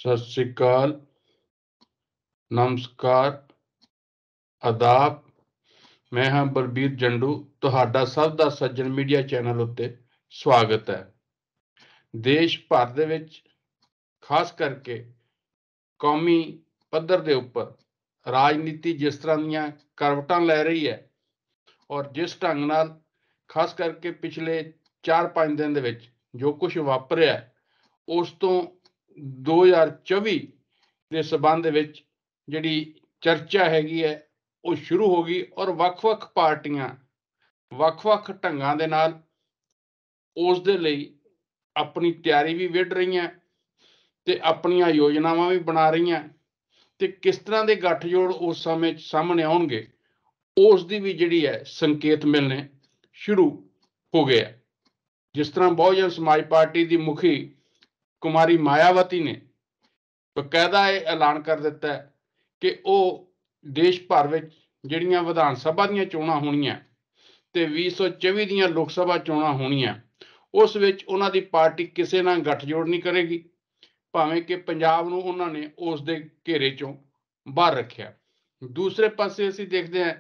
सत श्री अकाल, नमस्कार, आदाब। मैं हाँ बलबीर जंडू, तुहाडा सब दा सज्जन मीडिया चैनल उत्ते स्वागत है। देश भर दे विच खास करके कौमी पद्धर दे उपर राजनीति जिस तरह दीयां करवटां लै रही है और जिस ढंग नाल खास करके पिछले 4-5 दिन दे विच जो कुछ वापरिया उस तो 2024 ਦੇ ਸੰਬੰਧ ਵਿੱਚ ਜਿਹੜੀ ਚਰਚਾ ਹੈਗੀ ਹੈ ਉਹ ਸ਼ੁਰੂ ਹੋ ਗਈ ਔਰ ਵੱਖ-ਵੱਖ ਪਾਰਟੀਆਂ ਵੱਖ-ਵੱਖ ਢੰਗਾਂ ਦੇ ਨਾਲ ਉਸ ਦੇ ਲਈ ਆਪਣੀ ਤਿਆਰੀ ਵੀ ਵਿੱਢ ਰਹੀਆਂ ਤੇ ਆਪਣੀਆਂ ਯੋਜਨਾਵਾਂ ਵੀ ਬਣਾ ਰਹੀਆਂ ਤੇ ਕਿਸ ਤਰ੍ਹਾਂ ਦੇ ਗੱਠਜੋੜ ਉਸ ਸਮੇਂ 'ਚ ਸਾਹਮਣੇ ਆਉਣਗੇ ਉਸ ਦੀ ਵੀ ਜਿਹੜੀ ਹੈ ਸੰਕੇਤ ਮਿਲਣੇ ਸ਼ੁਰੂ ਹੋ ਗਏ। ਜਿਸ ਤਰ੍ਹਾਂ ਬਹੁਜਨ ਸਮਾਜ ਪਾਰਟੀ ਦੀ ਮੁਖੀ ਕੁਮਾਰੀ ਮਾਇਆਵਤੀ ਨੇ ਬਕਾਇਦਾ ਇਹ ਐਲਾਨ ਕਰ ਦਿੱਤਾ ਕਿ ਉਹ ਦੇਸ਼ ਭਰ ਵਿੱਚ ਜਿਹੜੀਆਂ ਵਿਧਾਨ ਸਭਾ ਦੀਆਂ ਚੋਣਾਂ ਹੋਣੀਆਂ ਤੇ 2024 ਦੀਆਂ ਲੋਕ ਸਭਾ ਚੋਣਾਂ ਹੋਣੀਆਂ ਉਸ ਵਿੱਚ ਉਹਨਾਂ ਦੀ ਪਾਰਟੀ ਕਿਸੇ ਨਾਲ ਗੱਠਜੋੜ ਨਹੀਂ ਕਰੇਗੀ, ਭਾਵੇਂ ਕਿ ਪੰਜਾਬ ਨੂੰ ਉਹਨਾਂ ਨੇ ਉਸ ਦੇ ਘੇਰੇ ਚੋਂ ਬਾਹਰ ਰੱਖਿਆ। ਦੂਸਰੇ ਪਾਸੇ ਅਸੀਂ ਦੇਖਦੇ ਹਾਂ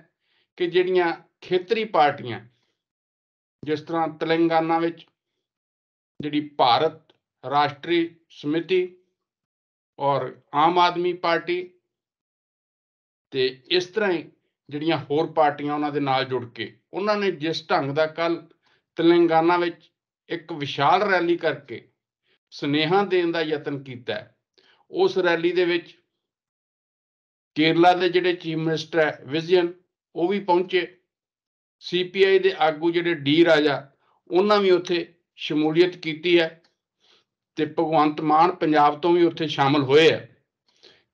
ਕਿ ਜਿਹੜੀਆਂ ਖੇਤਰੀ ਪਾਰਟੀਆਂ ਜਿਸ ਤਰ੍ਹਾਂ ਤੇਲੰਗਾਨਾ ਵਿੱਚ ਜਿਹੜੀ ਭਾਰਤ ਰਾਸ਼ਟਰੀ ਸਮਿਤੀ और आम आदमी पार्टी ते इस तरह ही ਜਿਹੜੀਆਂ ਹੋਰ ਪਾਰਟੀਆਂ ਉਹਨਾਂ ਦੇ ਨਾਲ ਜੁੜ ਕੇ ਉਹਨਾਂ ਨੇ ਜਿਸ ਢੰਗ ਦਾ ਕੱਲ ਤੇਲੰਗਾਨਾ ਵਿੱਚ ਇੱਕ ਵਿਸ਼ਾਲ ਰੈਲੀ ਕਰਕੇ ਸੁਨੇਹਾ ਦੇਣ ਦਾ ਯਤਨ ਕੀਤਾ ਉਸ ਰੈਲੀ ਦੇ ਵਿੱਚ ਕੇਰਲਾ ਦੇ ਜਿਹੜੇ ਚੀਫ ਮਿਨਿਸਟਰ ਹੈ ਵਿਜਯਨ ਉਹ ਵੀ ਪਹੁੰਚੇ, CPI ਦੇ ਆਗੂ ਜਿਹੜੇ ਡੀ ਰਾਜਾ ਉਹਨਾਂ ਵੀ ਉੱਥੇ ਸ਼ਮੂਲੀਅਤ ਕੀਤੀ ਹੈ ਤੇ ਭਗਵੰਤ ਮਾਨ ਪੰਜਾਬ ਤੋਂ ਵੀ ਉੱਥੇ ਸ਼ਾਮਲ ਹੋਏ ਆ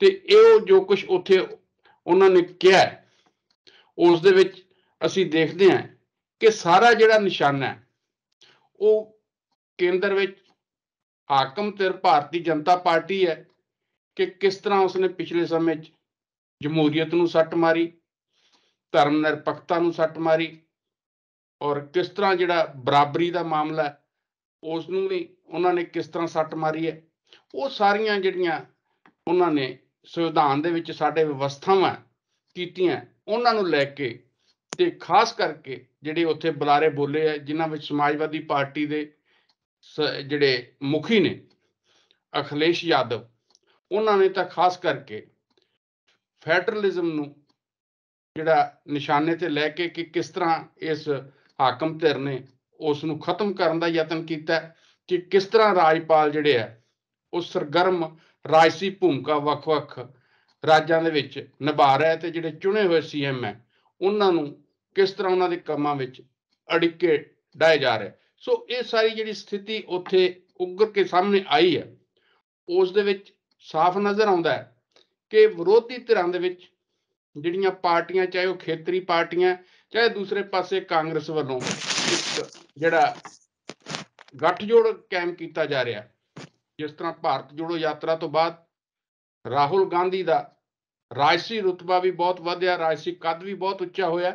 ਤੇ ਇਹ ਜੋ ਕੁਝ ਉੱਥੇ ਉਹਨਾਂ ਨੇ ਕਿਹਾ ਉਸ ਦੇ ਵਿੱਚ ਅਸੀਂ ਦੇਖਦੇ ਹਾਂ ਕਿ ਸਾਰਾ ਜਿਹੜਾ ਨਿਸ਼ਾਨਾ ਹੈ ਉਹ ਕੇਂਦਰ ਵਿੱਚ ਹਾਕਮ ਧਿਰ ਭਾਰਤੀ ਜਨਤਾ ਪਾਰਟੀ ਹੈ ਕਿ ਕਿਸ ਤਰ੍ਹਾਂ ਉਸਨੇ ਪਿਛਲੇ ਸਮੇਂ 'ਚ ਜਮਹੂਰੀਅਤ ਨੂੰ ਸੱਟ ਮਾਰੀ, ਧਰਮ ਨਿਰਪੱਖਤਾ ਨੂੰ ਸੱਟ ਮਾਰੀ ਔਰ ਕਿਸ ਤਰ੍ਹਾਂ ਜਿਹੜਾ ਬਰਾਬਰੀ ਦਾ ਮਾਮਲਾ ਹੈ ਉਸ ਨੂੰ ਵੀ ਉਹਨਾਂ ਨੇ ਕਿਸ ਤਰ੍ਹਾਂ ਸੱਟ ਮਾਰੀ ਹੈ। ਉਹ ਸਾਰੀਆਂ ਜਿਹੜੀਆਂ ਉਹਨਾਂ ਨੇ ਸੰਵਿਧਾਨ ਦੇ ਵਿੱਚ ਸਾਡੇ ਵਿਵਸਥਾਵਾਂ ਕੀਤੀਆਂ ਉਹਨਾਂ ਨੂੰ ਲੈ ਕੇ ਤੇ ਖਾਸ ਕਰਕੇ ਜਿਹੜੇ ਉੱਥੇ ਬੁਲਾਰੇ ਬੋਲੇ ਆ ਜਿਨ੍ਹਾਂ ਵਿੱਚ ਸਮਾਜਵਾਦੀ ਪਾਰਟੀ ਦੇ ਜਿਹੜੇ ਮੁਖੀ ਨੇ ਅਖਿਲੇਸ਼ ਯਾਦਵ, ਉਹਨਾਂ ਨੇ ਤਾਂ ਖਾਸ ਕਰਕੇ ਫੈਡਰਲਿਜ਼ਮ ਨੂੰ ਜਿਹੜਾ ਨਿਸ਼ਾਨੇ ਤੇ ਲੈ ਕੇ ਕਿ ਕਿਸ ਤਰ੍ਹਾਂ ਇਸ ਹਾਕਮ ਧਿਰ ਨੇ ਉਸ ਨੂੰ ਖਤਮ ਕਰਨ ਦਾ ਯਤਨ ਕੀਤਾ ਕਿ ਕਿਸ ਤਰ੍ਹਾਂ ਰਾਜਪਾਲ ਜਿਹੜੇ ਆ ਉਹ ਸਰਗਰਮ ਰਾਜਸੀ ਭੂਮਿਕਾ ਵੱਖ-ਵੱਖ ਰਾਜਾਂ ਦੇ ਵਿੱਚ ਨਿਭਾ ਰਿਹਾ ਤੇ ਜਿਹੜੇ ਚੁਣੇ ਹੋਏ CM ਹੈ ਉਹਨਾਂ ਨੂੰ ਕਿਸ ਤਰ੍ਹਾਂ ਉਹਨਾਂ ਦੇ ਕੰਮਾਂ ਵਿੱਚ ਅੜਿੱਕੇ ਡਾਏ ਜਾ ਰਹੇ। ਸੋ ਇਹ ਸਾਰੀ ਜਿਹੜੀ ਸਥਿਤੀ ਉੱਥੇ ਉੱਗਰ ਕੇ ਸਾਹਮਣੇ ਆਈ ਹੈ ਉਸ ਦੇ ਵਿੱਚ ਸਾਫ਼ ਨਜ਼ਰ ਆਉਂਦਾ ਹੈ ਕਿ ਵਿਰੋਧੀ ਧਿਰਾਂ ਦੇ ਵਿੱਚ ਜਿਹੜੀਆਂ ਪਾਰਟੀਆਂ ਚਾਹੇ ਉਹ ਖੇਤਰੀ ਪਾਰਟੀਆਂ ਚਾਹੇ ਦੂਸਰੇ ਪਾਸੇ ਕਾਂਗਰਸ ਵੱਲੋਂ ਇੱਕ ਜਿਹੜਾ ਗੱਠਜੋੜ ਕਾਇਮ ਕੀਤਾ ਜਾ ਰਿਹਾ। ਜਿਸ ਤਰ੍ਹਾਂ ਭਾਰਤ ਜੋੜੋ ਯਾਤਰਾ ਤੋਂ ਬਾਅਦ ਰਾਹੁਲ ਗਾਂਧੀ ਦਾ ਰਾਜਸੀ ਰੁਤਬਾ ਵੀ ਬਹੁਤ ਵਧਿਆ, ਰਾਜਸੀ ਕੱਦ ਵੀ ਬਹੁਤ ਉੱਚਾ ਹੋਇਆ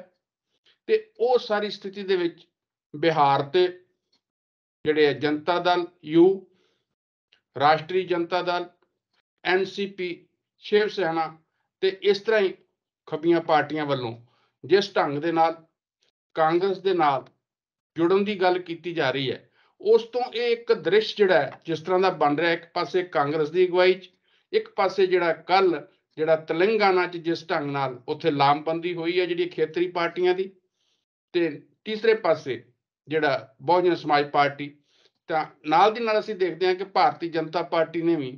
ਤੇ ਉਹ ਸਾਰੀ ਸਥਿਤੀ ਦੇ ਵਿੱਚ ਬਿਹਾਰ ਤੇ ਜਿਹੜੇ ਜਨਤਾ ਦਲ ਯੂ, ਰਾਸ਼ਟਰੀ ਜਨਤਾ ਦਲ, NCP, ਸ਼ਿਵ ਸੈਨਾ ਤੇ ਇਸ ਤਰ੍ਹਾਂ ਹੀ ਖੱਬੀਆਂ ਪਾਰਟੀਆਂ ਵੱਲੋਂ ਜਿਸ ਢੰਗ ਦੇ ਨਾਲ ਕਾਂਗਰਸ ਦੇ ਨਾਲ ਜੁੜਨ ਦੀ ਗੱਲ ਕੀਤੀ ਜਾ ਰਹੀ ਹੈ ਉਸ ਤੋਂ ਇਹ ਇੱਕ ਦ੍ਰਿਸ਼ ਜਿਹੜਾ ਹੈ ਜਿਸ ਤਰ੍ਹਾਂ ਦਾ ਬਣ ਰਿਹਾ, ਇੱਕ ਪਾਸੇ ਕਾਂਗਰਸ ਦੀ ਅਗਵਾਈ 'ਚ, ਇੱਕ ਪਾਸੇ ਜਿਹੜਾ ਕੱਲ ਜਿਹੜਾ ਤੇਲੰਗਾਨਾ 'ਚ ਜਿਸ ਢੰਗ ਨਾਲ ਉੱਥੇ ਲਾਮਬੰਦੀ ਹੋਈ ਹੈ ਜਿਹੜੀ ਖੇਤਰੀ ਪਾਰਟੀਆਂ ਦੀ, ਤੇ ਤੀਸਰੇ ਪਾਸੇ ਜਿਹੜਾ ਬਹੁਜਨ ਸਮਾਜ ਪਾਰਟੀ। ਤਾਂ ਨਾਲ ਦੀ ਨਾਲ ਅਸੀਂ ਦੇਖਦੇ ਹਾਂ ਕਿ ਭਾਰਤੀ ਜਨਤਾ ਪਾਰਟੀ ਨੇ ਵੀ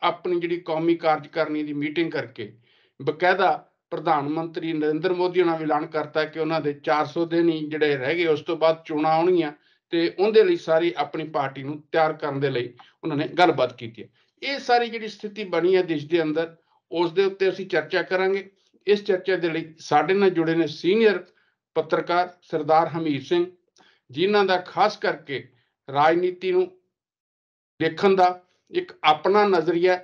ਆਪਣੀ ਜਿਹੜੀ ਕੌਮੀ ਕਾਰਜਕਾਰਨੀ ਦੀ ਮੀਟਿੰਗ ਕਰਕੇ ਬਕਾਇਦਾ ਪ੍ਰਧਾਨ ਮੰਤਰੀ ਨਰਿੰਦਰ ਮੋਦੀ ਉਹਨਾਂ ਵੀ ਐਲਾਨ ਕਰਤਾ ਕਿ ਉਹਨਾਂ ਦੇ 400 ਦਿਨ ਹੀ ਜਿਹੜੇ ਰਹਿ ਗਏ ਉਸ ਤੋਂ ਬਾਅਦ ਚੋਣਾਂ ਆਉਣਗੀਆਂ ਤੇ ਉਹਦੇ ਲਈ ਸਾਰੀ ਆਪਣੀ ਪਾਰਟੀ ਨੂੰ ਤਿਆਰ ਕਰਨ ਦੇ ਲਈ ਉਹਨਾਂ ਨੇ ਗੱਲਬਾਤ ਕੀਤੀ ਹੈ। ਇਹ ਸਾਰੀ ਜਿਹੜੀ ਸਥਿਤੀ ਬਣੀ ਹੈ ਦੇਸ਼ ਦੇ ਅੰਦਰ ਉਸ ਦੇ ਉੱਤੇ ਅਸੀਂ ਚਰਚਾ ਕਰਾਂਗੇ। ਇਸ ਚਰਚਾ ਦੇ ਲਈ ਸਾਡੇ ਨਾਲ ਜੁੜੇ ਨੇ ਸੀਨੀਅਰ ਪੱਤਰਕਾਰ ਸਰਦਾਰ ਹਮੀਰ ਸਿੰਘ, ਜਿਨ੍ਹਾਂ ਦਾ ਖਾਸ ਕਰਕੇ ਰਾਜਨੀਤੀ ਨੂੰ ਦੇਖਣ ਦਾ ਇੱਕ ਆਪਣਾ ਨਜ਼ਰੀਆ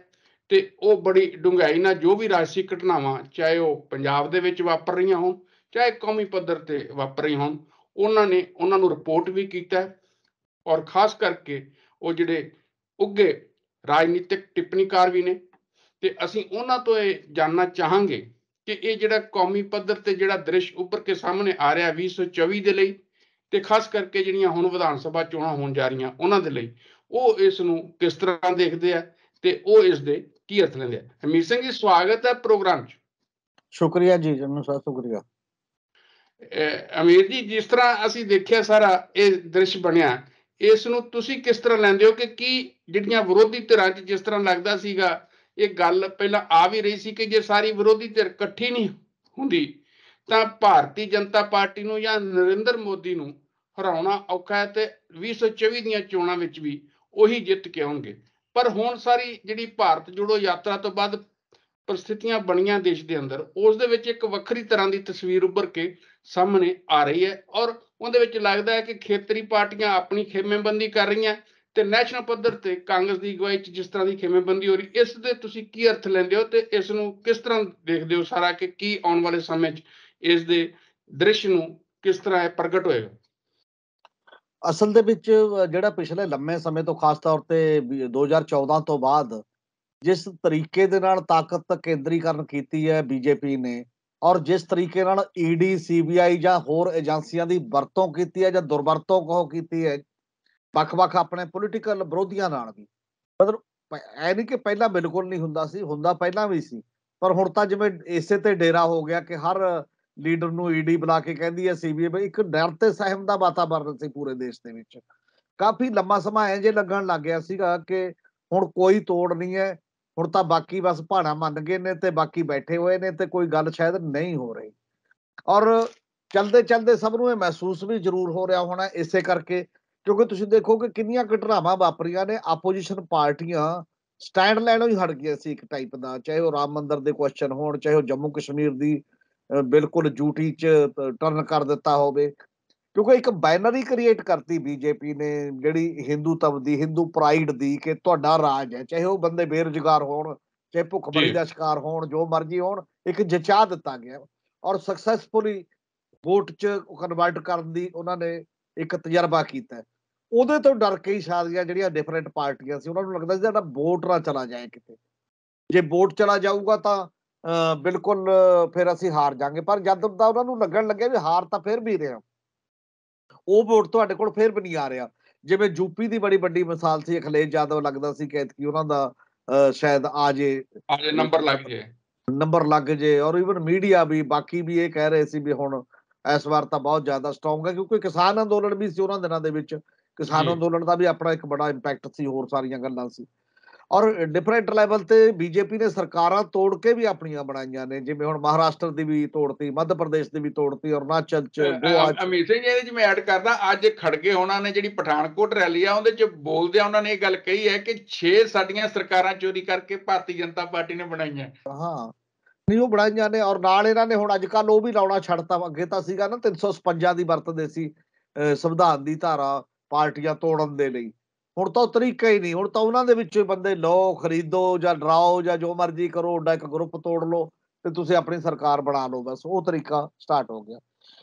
ਤੇ ਉਹ ਬੜੀ ਡੂੰਘਾਈ ਨਾਲ ਜੋ ਵੀ ਰਾਜਸੀ ਘਟਨਾਵਾਂ ਚਾਹੇ ਉਹ ਪੰਜਾਬ ਦੇ ਵਿੱਚ ਵਾਪਰ ਰਹੀਆਂ ਹੋਣ ਚਾਹੇ ਕੌਮੀ ਪੱਧਰ ਤੇ ਵਾਪਰ ਰਹੀਆਂ ਹੋਣ ਉਹਨਾਂ ਨੂੰ ਰਿਪੋਰਟ ਵੀ ਕੀਤਾ ਔਰ ਖਾਸ ਕਰਕੇ ਉਹ ਜਿਹੜੇ ਉੱਗੇ ਰਾਜਨੀਤਿਕ ਟਿੱਪਣੀਕਾਰ ਵੀ ਨੇ, ਤੇ ਅਸੀਂ ਉਹਨਾਂ ਤੋਂ ਇਹ ਜਾਣਨਾ ਚਾਹਾਂਗੇ ਕਿ ਇਹ ਜਿਹੜਾ ਕੌਮੀ ਪੱਧਰ ਤੇ ਜਿਹੜਾ ਦ੍ਰਿਸ਼ ਉੱਭਰ ਕੇ ਸਾਹਮਣੇ ਆ ਰਿਹਾ 2024 ਦੇ ਲਈ, ਤੇ ਖਾਸ ਕਰਕੇ ਜਿਹੜੀਆਂ ਹੁਣ ਵਿਧਾਨ ਸਭਾ ਚੋਣਾਂ ਹੋਣ ਜਾ ਰਹੀਆਂ ਉਹਨਾਂ ਦੇ ਲਈ, ਉਹ ਇਸ ਨੂੰ ਕਿਸ ਤਰ੍ਹਾਂ ਦੇਖਦੇ ਆ ਤੇ ਉਹ ਇਸ ਦੇ ਕੀ ਅਰਥ ਲੈਂਦੇ ਆ। ਹਰਮੀਤ ਸਿੰਘ ਜੀ, ਸਵਾਗਤ ਹੈ ਪ੍ਰੋਗਰਾਮ 'ਚ। ਸ਼ੁਕਰੀਆ ਜੀ, ਜਨੂ ਸਾਹਿਬ, ਸ਼ੁਕਰੀਆ। ਅਮੀਰ ਜੀ, ਜਿਸ ਤਰ੍ਹਾਂ ਅਸੀਂ ਦੇਖਿਆ ਸਾਰਾ ਇਹ ਦ੍ਰਿਸ਼ ਬਣਿਆ, ਇਸ ਨੂੰ ਤੁਸੀਂ ਕਿਸ ਤਰ੍ਹਾਂ ਲੈਂਦੇ ਹੋ ਕਿ ਕੀ ਜਿਹੜੀਆਂ ਵਿਰੋਧੀ ਧਿਰਾਂ 'ਚ ਜਿਸ ਤਰ੍ਹਾਂ ਲੱਗਦਾ ਸੀਗਾ ਇਹ ਗੱਲ ਪਹਿਲਾਂ ਆ ਵੀ ਰਹੀ ਸੀ ਕਿ ਜੇ ਸਾਰੀ ਵਿਰੋਧੀ ਧਿਰ ਇਕੱਠੀ ਨਹੀਂ ਹੁੰਦੀ ਤਾਂ ਭਾਰਤੀ ਜਨਤਾ ਪਾਰਟੀ ਨੂੰ ਜਾਂ ਨਰਿੰਦਰ ਮੋਦੀ ਨੂੰ ਹਰਾਉਣਾ ਔਖਾ ਹੈ ਤੇ 2024 ਦੀਆਂ ਚੋਣਾਂ ਵਿੱਚ ਵੀ ਉਹੀ ਜਿੱਤ ਕੇ ਆਉਣਗੇ। ਪਰ ਹੁਣ ਸਾਰੀ ਜਿਹੜੀ ਭਾਰਤ ਜੋੜੋ ਯਾਤਰਾ ਤੋਂ ਬਾਅਦ परिस्थितियां बनिया देश के अंदर, उस दे विच एक वक्री तरह की तस्वीर उभर के सामने आ रही है और उहदे विच लगदा है कि खेतरी पार्टियां अपनी खेमेबंदी कर रही हैं ते नैशनल पद्धर ते कांग्रेस की अगवाई च जिस तरह की खेमेबंदी हो रही, इस दे तुसीं की अर्थ लैंदे हो ते इस नूं किस तरह देखदे हो सारा कि की आउण वाले समय च इस दे दृश्य नूं किस तरह प्रगट होएगा? ਅਸਲ ਦੇ ਵਿੱਚ ਜਿਹੜਾ ਪਿਛਲੇ ਲੰਮੇ ਸਮੇਂ ਤੋਂ ਖਾਸ ਤੌਰ ਤੇ 2014 ਤੋਂ ਬਾਅਦ ਜਿਸ ਤਰੀਕੇ ਦੇ ਨਾਲ ਤਾਕਤ ਕੇਂਦਰੀਕਰਨ ਕੀਤੀ ਹੈ ਬੀਜੇਪੀ ਨੇ, ਔਰ ਜਿਸ ਤਰੀਕੇ ਨਾਲ ਈਡੀ, ਸੀਬੀਆਈ ਜਾਂ ਹੋਰ ਏਜੰਸੀਆਂ ਦੀ ਵਰਤੋਂ ਕੀਤੀ ਹੈ ਜਾਂ ਦੁਰਵਰਤੋਂ ਕਹੋ ਕੀਤੀ ਹੈ ਵੱਖ-ਵੱਖ ਆਪਣੇ ਪੋਲੀਟੀਕਲ ਵਿਰੋਧੀਆਂ ਨਾਲ ਵੀ, ਮਤਲਬ ਐ ਨਹੀਂ ਕਿ ਪਹਿਲਾਂ ਬਿਲਕੁਲ ਨਹੀਂ ਹੁੰਦਾ ਸੀ, ਹੁੰਦਾ ਪਹਿਲਾਂ ਵੀ ਸੀ, ਪਰ ਹੁਣ ਤਾਂ ਜਿਵੇਂ ਇਸੇ ਤੇ ਡੇਰਾ ਹੋ ਗਿਆ ਕਿ ਹਰ ਲੀਡਰ ਨੂੰ ਈਡੀ ਬੁਲਾ ਕੇ ਕਹਿੰਦੀ ਹੈ ਸੀਬੀਆਈ। ਇੱਕ ਡਰ ਤੇ ਸਹਿਮ ਦਾ ਵਾਤਾਵਰਨ ਸੀ ਪੂਰੇ ਦੇਸ਼ ਦੇ ਵਿੱਚ। ਕਾਫੀ ਲੰਮਾ ਸਮਾਂ ਐਂ ਜੇ ਲੱਗਣ ਲੱਗ ਗਿਆ ਸੀਗਾ ਕਿ ਹੁਣ ਕੋਈ ਤੋੜ ਨਹੀਂ ਹੈ, ਹੁਣ ਤਾਂ ਬਾਕੀ ਬਸ ਭਾਣਾ ਮੰਨ ਗਏ ਨੇ ਤੇ ਬਾਕੀ ਬੈਠੇ ਹੋਏ ਨੇ ਤੇ ਕੋਈ ਗੱਲ ਸ਼ਾਇਦ ਨਹੀਂ ਹੋ ਰਹੀ। ਔਰ ਚਲਦੇ ਚਲਦੇ ਸਭ ਨੂੰ ਇਹ ਮਹਿਸੂਸ ਵੀ ਜ਼ਰੂਰ ਹੋ ਰਿਹਾ ਹੋਣਾ ਇਸੇ ਕਰਕੇ, ਕਿਉਂਕਿ ਤੁਸੀਂ ਦੇਖੋ ਕਿ ਕਿੰਨੀਆਂ ਘਟਨਾਵਾਂ ਵਾਪਰੀਆਂ ਨੇ। ਆਪੋਜੀਸ਼ਨ ਪਾਰਟੀਆਂ ਸਟੈਂਡ ਲੈਣੋਂ ਹੀ ਹਟ ਗਈਆਂ ਸੀ ਇੱਕ ਟਾਈਪ ਦਾ, ਚਾਹੇ ਉਹ ਰਾਮ ਮੰਦਿਰ ਦੇ ਕੁਐਸਚਨ ਹੋਣ, ਚਾਹੇ ਉਹ ਜੰਮੂ ਕਸ਼ਮੀਰ ਦੀ ਬਿਲਕੁਲ ਡਿਊਟੀ 'ਚ ਟਰਨ ਕਰ ਦਿੱਤਾ ਹੋਵੇ, ਕਿਉਂਕਿ ਇੱਕ ਬਾਈਨਰੀ ਕ੍ਰੀਏਟ ਕਰਤੀ ਬੀਜੇਪੀ ਨੇ ਜਿਹੜੀ ਹਿੰਦੂਤਵ ਦੀ, ਹਿੰਦੂ ਪ੍ਰਾਈਡ ਦੀ, ਕਿ ਤੁਹਾਡਾ ਰਾਜ ਹੈ, ਚਾਹੇ ਉਹ ਬੰਦੇ ਬੇਰੁਜ਼ਗਾਰ ਹੋਣ, ਚਾਹੇ ਭੁੱਖਮਰੀ ਦਾ ਸ਼ਿਕਾਰ ਹੋਣ, ਜੋ ਮਰਜ਼ੀ ਹੋਣ, ਇੱਕ ਜਚਾ ਦਿੱਤਾ ਗਿਆ ਔਰ ਸਕਸੈਸਫੁਲੀ ਵੋਟ 'ਚ ਕਨਵਰਟ ਕਰਨ ਦੀ ਉਹਨਾਂ ਨੇ ਇੱਕ ਤਜਰਬਾ ਕੀਤਾ। ਉਹਦੇ ਤੋਂ ਡਰ ਕੇ ਹੀ ਸਾਰੀਆਂ ਜਿਹੜੀਆਂ ਡਿਫਰੈਂਟ ਪਾਰਟੀਆਂ ਸੀ ਉਹਨਾਂ ਨੂੰ ਲੱਗਦਾ ਸੀ ਸਾਡਾ ਵੋਟ ਨਾ ਚਲਾ ਜਾਏ ਕਿਤੇ, ਜੇ ਵੋਟ ਚਲਾ ਜਾਊਗਾ ਤਾਂ ਬਿਲਕੁਲ ਫਿਰ ਅਸੀਂ ਹਾਰ ਜਾਾਂਗੇ। ਪਰ ਜਦ ਦਾ ਉਹਨਾਂ ਨੂੰ ਲੱਗਣ ਲੱਗਿਆ ਵੀ ਹਾਰ ਤਾਂ ਫਿਰ ਵੀ ਰਿਹਾ, ਉਹ ਵੋਟ ਤੁਹਾਡੇ ਕੋਲ ਫਿਰ ਵੀ ਨਹੀਂ ਆ ਰਿਹਾ। ਜਿਵੇਂ ਯੂਪੀ ਦੀ ਬੜੀ ਵੱਡੀ ਮਿਸਾਲ ਸੀ ਅਖਿਲੇਸ਼ ਯਾਦਵ, ਲੱਗਦਾ ਸੀ ਕਿ ਐਤਕੀ ਉਹਨਾਂ ਦਾ ਸ਼ਾਇਦ ਆ ਜੇ ਨੰਬਰ ਲੱਗ ਜੇ, ਔਰ ਈਵਨ ਮੀਡੀਆ ਵੀ ਬਾਕੀ ਵੀ ਇਹ ਕਹਿ ਰਹੇ ਸੀ ਵੀ ਹੁਣ ਇਸ ਵਾਰ ਤਾਂ ਬਹੁਤ ਜ਼ਿਆਦਾ ਸਟਰੋਂਗ ਹੈ, ਕਿਉਂਕਿ ਕਿਸਾਨ ਅੰਦੋਲਨ ਵੀ ਸੀ ਉਹਨਾਂ ਦਿਨਾਂ ਦੇ ਵਿੱਚ, ਕਿਸਾਨ ਅੰਦੋਲਨ ਦਾ ਵੀ ਆਪਣਾ ਇੱਕ ਬੜਾ ਇੰਪੈਕਟ ਸੀ, ਹੋਰ ਸਾਰੀਆਂ ਗੱਲਾਂ ਸੀ। ਔਰ ਡਿਫਰੈਂਟ ਲੈਵਲ ਤੇ ਬੀਜੇਪੀ ਨੇ ਸਰਕਾਰਾਂ ਤੋੜ ਕੇ ਵੀ ਆਪਣੀਆਂ ਬਣਾਈਆਂ ਨੇ, ਜਿਵੇਂ ਹੁਣ ਮਹਾਰਾਸ਼ਟਰ ਦੀ ਵੀ ਤੋੜਤੀ, ਮੱਧ ਪ੍ਰਦੇਸ਼ ਦੀ ਵੀ ਤੋੜਤੀ, ਅਰੁਣਾਚਲ ਚ, ਗੋਆ ਚ। ਅਮੀਤ ਸਿੰਘ, ਇਹਦੇ ਚ ਮੈਂ ਐਡ ਕਰਦਾ, ਅੱਜ ਖੜਗੇ ਉਹਨਾਂ ਨੇ ਜਿਹੜੀ ਪਠਾਨਕੋਟ ਰੈਲੀ ਆ ਉਹਦੇ ਚ ਬੋਲਦਿਆਂ ਉਹਨਾਂ ਨੇ ਇਹ ਗੱਲ ਕਹੀ ਹੈ ਕਿ 6 ਸਾਡੀਆਂ ਸਰਕਾਰਾਂ ਚੋਰੀ ਕਰਕੇ ਭਾਰਤੀ ਜਨਤਾ ਪਾਰਟੀ ਨੇ ਬਣਾਈਆਂ। ਹਾਂ, ਨਹੀਂ ਉਹ ਬਣਾਈਆਂ ਨੇ, ਔਰ ਨਾਲ ਇਹਨਾਂ ਨੇ ਹੁਣ ਅੱਜ ਕੱਲ ਉਹ ਵੀ ਲਾਉਣਾ ਛੱਡਤਾ। ਅੱਗੇ ਤਾਂ ਸੀਗਾ ਨਾ 356 ਦੀ ਵਰਤਦੇ ਸੀ ਸੰਵਿਧਾਨ ਦੀ ਧਾਰਾ ਪਾਰਟੀਆਂ ਤੋੜਨ ਦੇ ਲਈ, ਹੁਣ ਤਾਂ ਉਹ ਤਰੀਕਾ ਹੀ ਨਹੀਂ। ਹੁਣ ਤਾਂ ਉਹਨਾਂ ਦੇ ਵਿੱਚੋਂ ਬੰਦੇ ਲਓ, ਖਰੀਦੋ ਜਾਂ ਡਰਾਓ ਜਾਂ ਜੋ ਮਰਜ਼ੀ ਕਰੋ, ਓਡਾ ਇੱਕ ਗਰੁੱਪ ਤੋੜ ਲਓ ਤੇ ਤੁਸੀਂ ਆਪਣੀ ਸਰਕਾਰ ਬਣਾ ਲਓ, ਬਸ ਉਹ ਤਰੀਕਾ ਸਟਾਰਟ ਹੋ ਗਿਆ।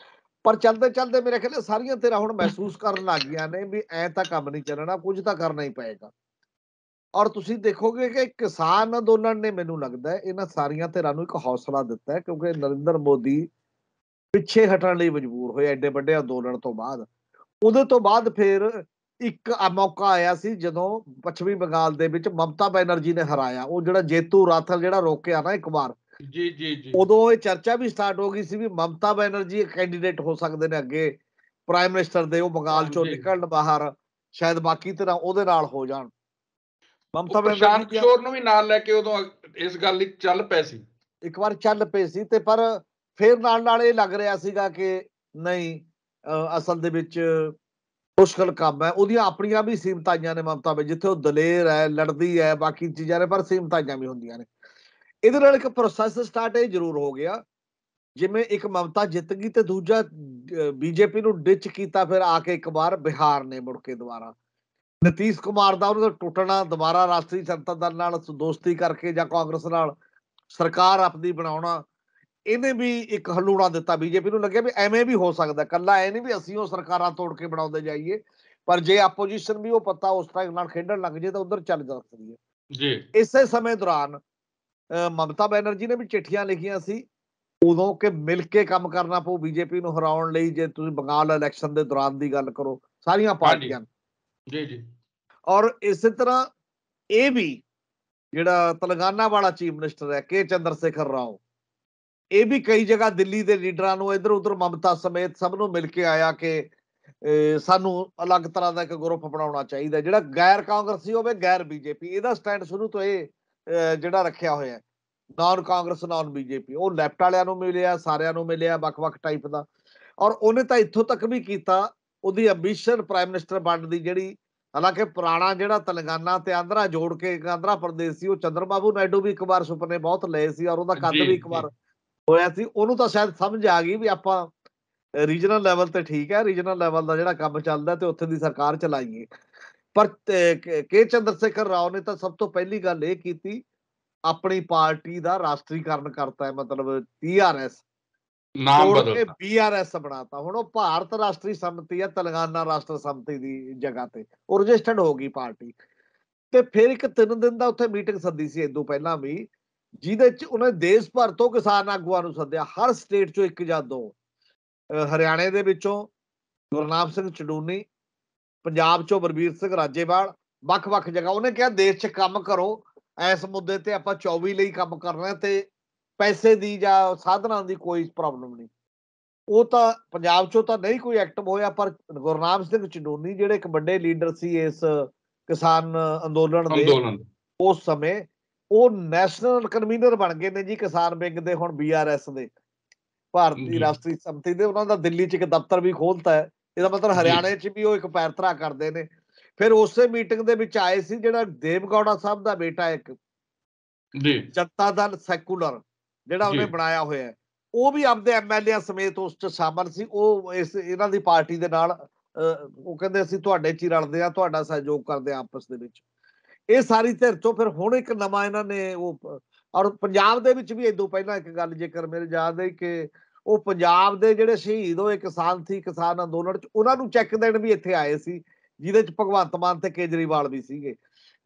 ਪਰ ਚਲਦੇ ਚਲਦੇ ਮੇਰੇ ਖਿਆਲ ਸਾਰੀਆਂ ਧਿਰਾਂ ਹੁਣ ਮਹਿਸੂਸ ਕਰਨ ਲੱਗ ਗਈਆਂ ਨੇ ਵੀ ਐ ਤਾਂ ਕੰਮ ਨਹੀਂ ਚੱਲਣਾ, ਕੁਝ ਤਾਂ ਕਰਨਾ ਹੀ ਪਏਗਾ। ਔਰ ਤੁਸੀਂ ਦੇਖੋਗੇ ਕਿ ਕਿਸਾਨ ਅੰਦੋਲਨ ਨੇ, ਮੈਨੂੰ ਲੱਗਦਾ ਇਹਨਾਂ ਸਾਰੀਆਂ ਧਿਰਾਂ ਨੂੰ ਇੱਕ ਹੌਸਲਾ ਦਿੱਤਾ ਹੈ, ਕਿਉਂਕਿ ਨਰਿੰਦਰ ਮੋਦੀ ਪਿੱਛੇ ਹਟਣ ਲਈ ਮਜਬੂਰ ਹੋਏ ਐਡੇ ਵੱਡੇ ਅੰਦੋਲਨ ਤੋਂ ਬਾਅਦ। ਉਹਦੇ ਤੋਂ ਬਾਅਦ ਫਿਰ ਇੱਕ ਮੌਕਾ ਆਇਆ ਸੀ ਜਦੋਂ ਪੱਛਮੀ ਬੰਗਾਲ ਦੇ ਵਿੱਚ ਮਮਤਾ ਬੈਨਰਜੀ ਨੇ ਹਰਾਇਆ, ਉਹ ਜਿਹੜਾ ਜੇਤੂ ਰਾਥਲ ਜਿਹੜਾ ਰੋਕਿਆ ਨਾ ਇੱਕ ਵਾਰ, ਉਦੋਂ ਇਹ ਚਰਚਾ ਵੀ ਸਟਾਰਟ ਹੋ ਗਈ ਸੀ ਵੀ ਮਮਤਾ ਬੈਨਰਜੀ ਕੈਂਡੀਡੇਟ ਹੋ ਸਕਦੇ ਨੇ ਅੱਗੇ ਪ੍ਰਾਈਮ ਮਿਨਿਸਟਰ ਦੇ, ਉਹ ਬੰਗਾਲ ਚੋਂ ਨਿਕਲਣ ਬਾਹਰ, ਸ਼ਾਇਦ ਬਾਕੀ ਤਰ੍ਹਾਂ ਉਹਦੇ ਨਾਲ ਹੋ ਜਾਣ। ਮਮਤਾ ਪ੍ਰਸ਼ਾਂਤ ਕਿਸ਼ੋਰ ਨੂੰ ਵੀ ਨਾਲ ਲੈ ਕੇ ਉਦੋਂ ਇਸ ਗੱਲ ਲਈ ਚੱਲ ਪਏ ਸੀ, ਇੱਕ ਵਾਰ ਚੱਲ ਪਏ ਸੀ, ਤੇ ਪਰ ਫਿਰ ਨਾਲ ਨਾਲ ਇਹ ਲੱਗ ਰਿਹਾ ਸੀਗਾ ਕਿ ਨਹੀਂ, ਅਸਲ ਦੇ ਵਿੱਚ ਮੁਸ਼ਕਲ ਕੰਮ ਹੈ। ਉਹਦੀਆਂ ਆਪਣੀਆਂ ਵੀ ਸੀਮਤਾਈਆਂ ਨੇ ਮਮਤਾ ਵਿੱਚ, ਜਿੱਥੇ ਉਹ ਦਲੇਰ ਹੈ, ਲੜਦੀ ਹੈ, ਬਾਕੀ ਚੀਜ਼ਾਂ ਨੇ, ਪਰ ਸੀਮਤਾਈਆਂ ਵੀ ਹੁੰਦੀਆਂ ਨੇ। ਇਹਦੇ ਨਾਲ ਇੱਕ ਪ੍ਰੋਸੈਸ ਸਟਾਰਟ ਇਹ ਜ਼ਰੂਰ ਹੋ ਗਿਆ, ਜਿਵੇਂ ਇੱਕ ਮਮਤਾ ਜਿੱਤ ਗਈ ਤੇ ਦੂਜਾ ਬੀਜੇਪੀ ਨੂੰ ਡਿਚ ਕੀਤਾ ਫਿਰ ਆ ਕੇ ਇੱਕ ਵਾਰ ਬਿਹਾਰ ਨੇ ਮੁੜ ਕੇ ਦੁਬਾਰਾ ਨਿਤੀਸ਼ ਕੁਮਾਰ ਦਾ ਉਹਨਾਂ ਦਾ ਟੁੱਟਣਾ, ਦੁਬਾਰਾ ਰਾਸ਼ਟਰੀ ਜਨਤਾ ਦਲ ਨਾਲ ਦੋਸਤੀ ਕਰਕੇ ਜਾਂ ਕਾਂਗਰਸ ਨਾਲ ਸਰਕਾਰ ਆਪਣੀ ਬਣਾਉਣਾ, ਇਹਨੇ ਵੀ ਇੱਕ ਹਲੂਣਾ ਦਿੱਤਾ ਬੀਜੇਪੀ ਨੂੰ। ਲੱਗਿਆ ਵੀ ਐਵੇਂ ਵੀ ਹੋ ਸਕਦਾ, ਕੱਲਾ ਇਹ ਨਹੀਂ ਵੀ ਅਸੀਂ ਉਹ ਸਰਕਾਰਾਂ ਤੋੜ ਕੇ ਬਣਾਉਂਦੇ ਜਾਈਏ, ਪਰ ਜੇ ਆਪੋਜੀਸ਼ਨ ਵੀ ਉਹ ਪੱਤਾ ਉਸ ਟਾਈਮ ਨਾਲ ਖੇਡਣ ਲੱਗ ਜੇ ਤਾਂ ਉਧਰ ਚੱਲ ਜਾ ਸਕਦੀ ਹੈ। ਜੀ ਇਸੇ ਸਮੇਂ ਦੌਰਾਨ ਮਮਤਾ ਬੈਨਰਜੀ ਨੇ ਵੀ ਚਿੱਠੀਆਂ ਲਿਖੀਆਂ ਸੀ ਉਦੋਂ ਕਿ ਮਿਲ ਕੇ ਕੰਮ ਕਰਨਾ ਪਊ ਬੀਜੇਪੀ ਨੂੰ ਹਰਾਉਣ ਲਈ। ਜੇ ਤੁਸੀਂ ਬੰਗਾਲ ਇਲੈਕਸ਼ਨ ਦੇ ਦੌਰਾਨ ਦੀ ਗੱਲ ਕਰੋ, ਸਾਰੀਆਂ ਹਾਂਜੀ ਪਾਰਟੀਆਂ ਨੇ। ਜੀ ਜੀ ਔਰ ਇਸੇ ਤਰ੍ਹਾਂ ਇਹ ਵੀ ਜਿਹੜਾ ਤੇਲੰਗਾਨਾ ਵਾਲਾ ਚੀਫ ਮਿਨਿਸਟਰ ਹੈ ਕੇ ਚੰਦਰ ਸ਼ੇਖਰ ਰਾਓ, ਇਹ ਵੀ ਕਈ ਜਗ੍ਹਾ ਦਿੱਲੀ ਦੇ ਲੀਡਰਾਂ ਨੂੰ ਇੱਧਰ ਉੱਧਰ ਮਮਤਾ ਸਮੇਤ ਸਭ ਨੂੰ ਮਿਲ ਕੇ ਆਇਆ ਕਿ ਸਾਨੂੰ ਅਲੱਗ ਤਰ੍ਹਾਂ ਦਾ ਇੱਕ ਗਰੁੱਪ ਬਣਾਉਣਾ ਚਾਹੀਦਾ ਜਿਹੜਾ ਗੈਰ ਕਾਂਗਰਸੀ ਹੋਵੇ, ਗੈਰ ਬੀਜੇਪੀ। ਇਹਦਾ ਸਟੈਂਡ ਸ਼ੁਰੂ ਤੋਂ ਇਹ ਜਿਹੜਾ ਰੱਖਿਆ ਹੋਇਆ ਨਾਨ ਕਾਂਗਰਸ ਨਾਨ ਬੀਜੇਪੀ। ਉਹ ਲੈਫਟ ਵਾਲਿਆਂ ਨੂੰ ਮਿਲਿਆ, ਸਾਰਿਆਂ ਨੂੰ ਮਿਲਿਆ, ਵੱਖ-ਵੱਖ ਟਾਈਪ ਦਾ। ਔਰ ਉਹਨੇ ਤਾਂ ਇੱਥੋਂ ਤੱਕ ਵੀ ਕੀਤਾ, ਉਹਦੀ ਅੰਬੀਸ਼ਨ ਪ੍ਰਾਈਮ ਮਿਨਿਸਟਰ ਬਣਨ ਦੀ ਜਿਹੜੀ, ਹਾਲਾਂਕਿ ਪੁਰਾਣਾ ਜਿਹੜਾ ਤੇਲੰਗਾਨਾ ਤੇ ਆਂਧਰਾ ਜੋੜ ਕੇ ਇੱਕ ਆਂਧਰਾ ਪ੍ਰਦੇਸ਼ ਸੀ, ਉਹ ਚੰਦਰ ਬਾਬੂ ਨਾਇਡੂ ਵੀ ਇੱਕ ਵਾਰ ਸੁਪਨੇ ਬਹੁਤ ਲਏ ਸੀ ਔਰ ਉਹਦਾ ਕੱਦ ਜੀ ਵੀ ਇੱਕ ਜੀ ਵਾਰ ਹੋਇਆ ਸੀ। ਉਹਨੂੰ ਤਾਂ ਸ਼ਾਇਦ ਸਮਝ ਆ ਗਈ ਵੀ ਆਪਾਂ ਰੀਜਨਲ ਲੈਵਲ ਤੇ ਠੀਕ ਹੈ, ਰੀਜਨਲ ਲੈਵਲ ਦਾ ਜਿਹੜਾ ਕੰਮ ਚੱਲਦਾ ਤੇ ਉੱਥੇ ਦੀ ਸਰਕਾਰ ਚਲਾਈਏ। ਪਰ ਕੇ ਚੰਦਰ ਸ਼ੇਖਰ ਰਾਓ ਨੇ ਤਾਂ ਸਭ ਤੋਂ ਪਹਿਲੀ ਗੱਲ ਇਹ ਕੀਤੀ, ਆਪਣੀ ਪਾਰਟੀ ਦਾ ਰਾਸ਼ਟਰੀਕਰਨ ਕਰਤਾ ਹੈ, ਮਤਲਬ TRS ਨਾਮ ਤੋੜ ਕੇ ਬਦਲਤਾ। BRS ਬਣਾਤਾ। ਹੁਣ ਉਹ ਭਾਰਤ ਰਾਸ਼ਟਰੀ ਸੰਮਤੀ ਹੈ, ਤੇਲੰਗਾਨਾ ਰਾਸ਼ਟਰ ਸੰਮਤੀ ਦੀ ਜਗ੍ਹਾ ਤੇ ਉਹ ਰਜਿਸਟਰਡ ਹੋ ਗਈ ਪਾਰਟੀ। ਤੇ ਫਿਰ ਇੱਕ 3 ਦਿਨ ਦਾ ਉੱਥੇ ਮੀਟਿੰਗ ਸੱਦੀ ਸੀ ਇਦੋਂ ਪਹਿਲਾਂ ਵੀ, ਜਿਹਦੇ ਚ ਉਹਨੇ ਦੇਸ਼ ਭਰ ਤੋਂ ਕਿਸਾਨ ਆਗੂਆਂ ਨੂੰ ਸੱਦਿਆ, ਹਰ ਸਟੇਟ ਚੋਂ ਇੱਕ ਜਾਂ ਦੋ। ਹਰਿਆਣੇ ਦੇ ਵਿੱਚੋਂ ਗੁਰਨਾਮ ਸਿੰਘ ਚਡੂਨੀ, ਪੰਜਾਬ ਚੋਂ ਬਲਬੀਰ ਸਿੰਘ ਰਾਜੇਵਾਲ, ਵੱਖ-ਵੱਖ ਜਗ੍ਹਾ। ਉਹਨੇ ਕਿਹਾ ਦੇਸ਼ 'ਚ ਕੰਮ ਕਰੋ, ਇਸ ਮੁੱਦੇ ਤੇ ਆਪਾਂ 24 ਲਈ ਕੰਮ ਕਰਨਾ ਤੇ ਪੈਸੇ ਦੀ ਜਾਂ ਸਾਧਨਾਂ ਦੀ ਕੋਈ ਪ੍ਰੋਬਲਮ ਨਹੀਂ। ਉਹ ਤਾਂ ਪੰਜਾਬ ਚੋਂ ਤਾਂ ਨਹੀਂ ਕੋਈ ਐਕਟਿਵ ਹੋਇਆ, ਪਰ ਗੁਰਨਾਮ ਸਿੰਘ ਚਡੂਨੀ ਜਿਹੜੇ ਇੱਕ ਵੱਡੇ ਲੀਡਰ ਸੀ ਇਸ ਕਿਸਾਨ ਅੰਦੋਲਨ ਦੇ ਅੰਦੋਲਨ। ਉਸ ਸਮੇਂ, ਉਹ ਨੈਸ਼ਨਲ ਕਨਵੀਨਰ ਬਣ ਗਏ ਨੇ ਜੀ ਕਿਸਾਨ ਵਿੰਗ ਦੇ ਹੁਣ BRS ਦੇ, ਭਾਰਤੀ ਜੀ ਰਾਸ਼ਟਰੀ ਸੰਮਤੀ ਦੇ। ਉਹਨਾਂ ਦਾ ਦਿੱਲੀ 'ਚ ਇੱਕ ਦਫ਼ਤਰ ਵੀ ਖੋਲਤਾ ਹੈ। ਇਹਦਾ ਮਤਲਬ ਜੀ ਹਰਿਆਣੇ 'ਚ ਵੀ ਉਹ ਇੱਕ ਪੈਰਤਰਾ ਕਰਦੇ ਨੇ। ਫਿਰ ਉਸੇ ਮੀਟਿੰਗ ਦੇ ਵਿੱਚ ਆਏ ਸੀ ਜਿਹੜਾ ਦੇਵਗੌੜਾ ਸਾਹਿਬ ਦਾ ਬੇਟਾ ਇੱਕ ਜੀ ਜਨਤਾ ਦਲ ਸੈਕੂਲਰ ਜਿਹੜਾ ਜੀ ਉਹਨੇ ਬਣਾਇਆ ਹੋਇਆ ਹੈ, ਉਹ ਵੀ ਆਪਦੇ MLA ਸਮੇਤ ਉਸ 'ਚ ਸ਼ਾਮਲ ਸੀ। ਉਹ ਇਹਨਾਂ ਦੀ ਪਾਰਟੀ ਦੇ ਨਾਲ ਉਹ ਕਹਿੰਦੇ ਅਸੀਂ ਤੁਹਾਡੇ 'ਚ ਹੀ ਰਲਦੇ ਆ, ਤੁਹਾਡਾ ਸਹਿਯੋਗ ਕਰਦੇ ਆ ਆਪਸ ਦੇ ਵਿੱਚ। ਇਹ ਸਾਰੀ ਧਿਰ ਚੋਂ ਫਿਰ ਹੁਣ ਇੱਕ ਨਵਾਂ ਇਹਨਾਂ ਨੇ ਉਹ, ਔਰ ਪੰਜਾਬ ਦੇ ਵਿੱਚ ਵੀ ਇਦੋਂ ਪਹਿਲਾਂ ਇੱਕ ਗੱਲ ਜੇਕਰ ਮੇਰੇ ਯਾਦ ਹੈ ਕਿ ਉਹ ਪੰਜਾਬ ਦੇ ਜਿਹੜੇ ਸ਼ਹੀਦ ਹੋਏ ਕਿਸਾਨ ਸੀ ਕਿਸਾਨ ਅੰਦੋਲਨ 'ਚ, ਉਹਨਾਂ ਨੂੰ ਚੈੱਕ ਦੇਣ ਵੀ ਇੱਥੇ ਆਏ ਸੀ, ਜਿਹਦੇ 'ਚ ਭਗਵੰਤ ਮਾਨ ਤੇ ਕੇਜਰੀਵਾਲ ਵੀ ਸੀਗੇ।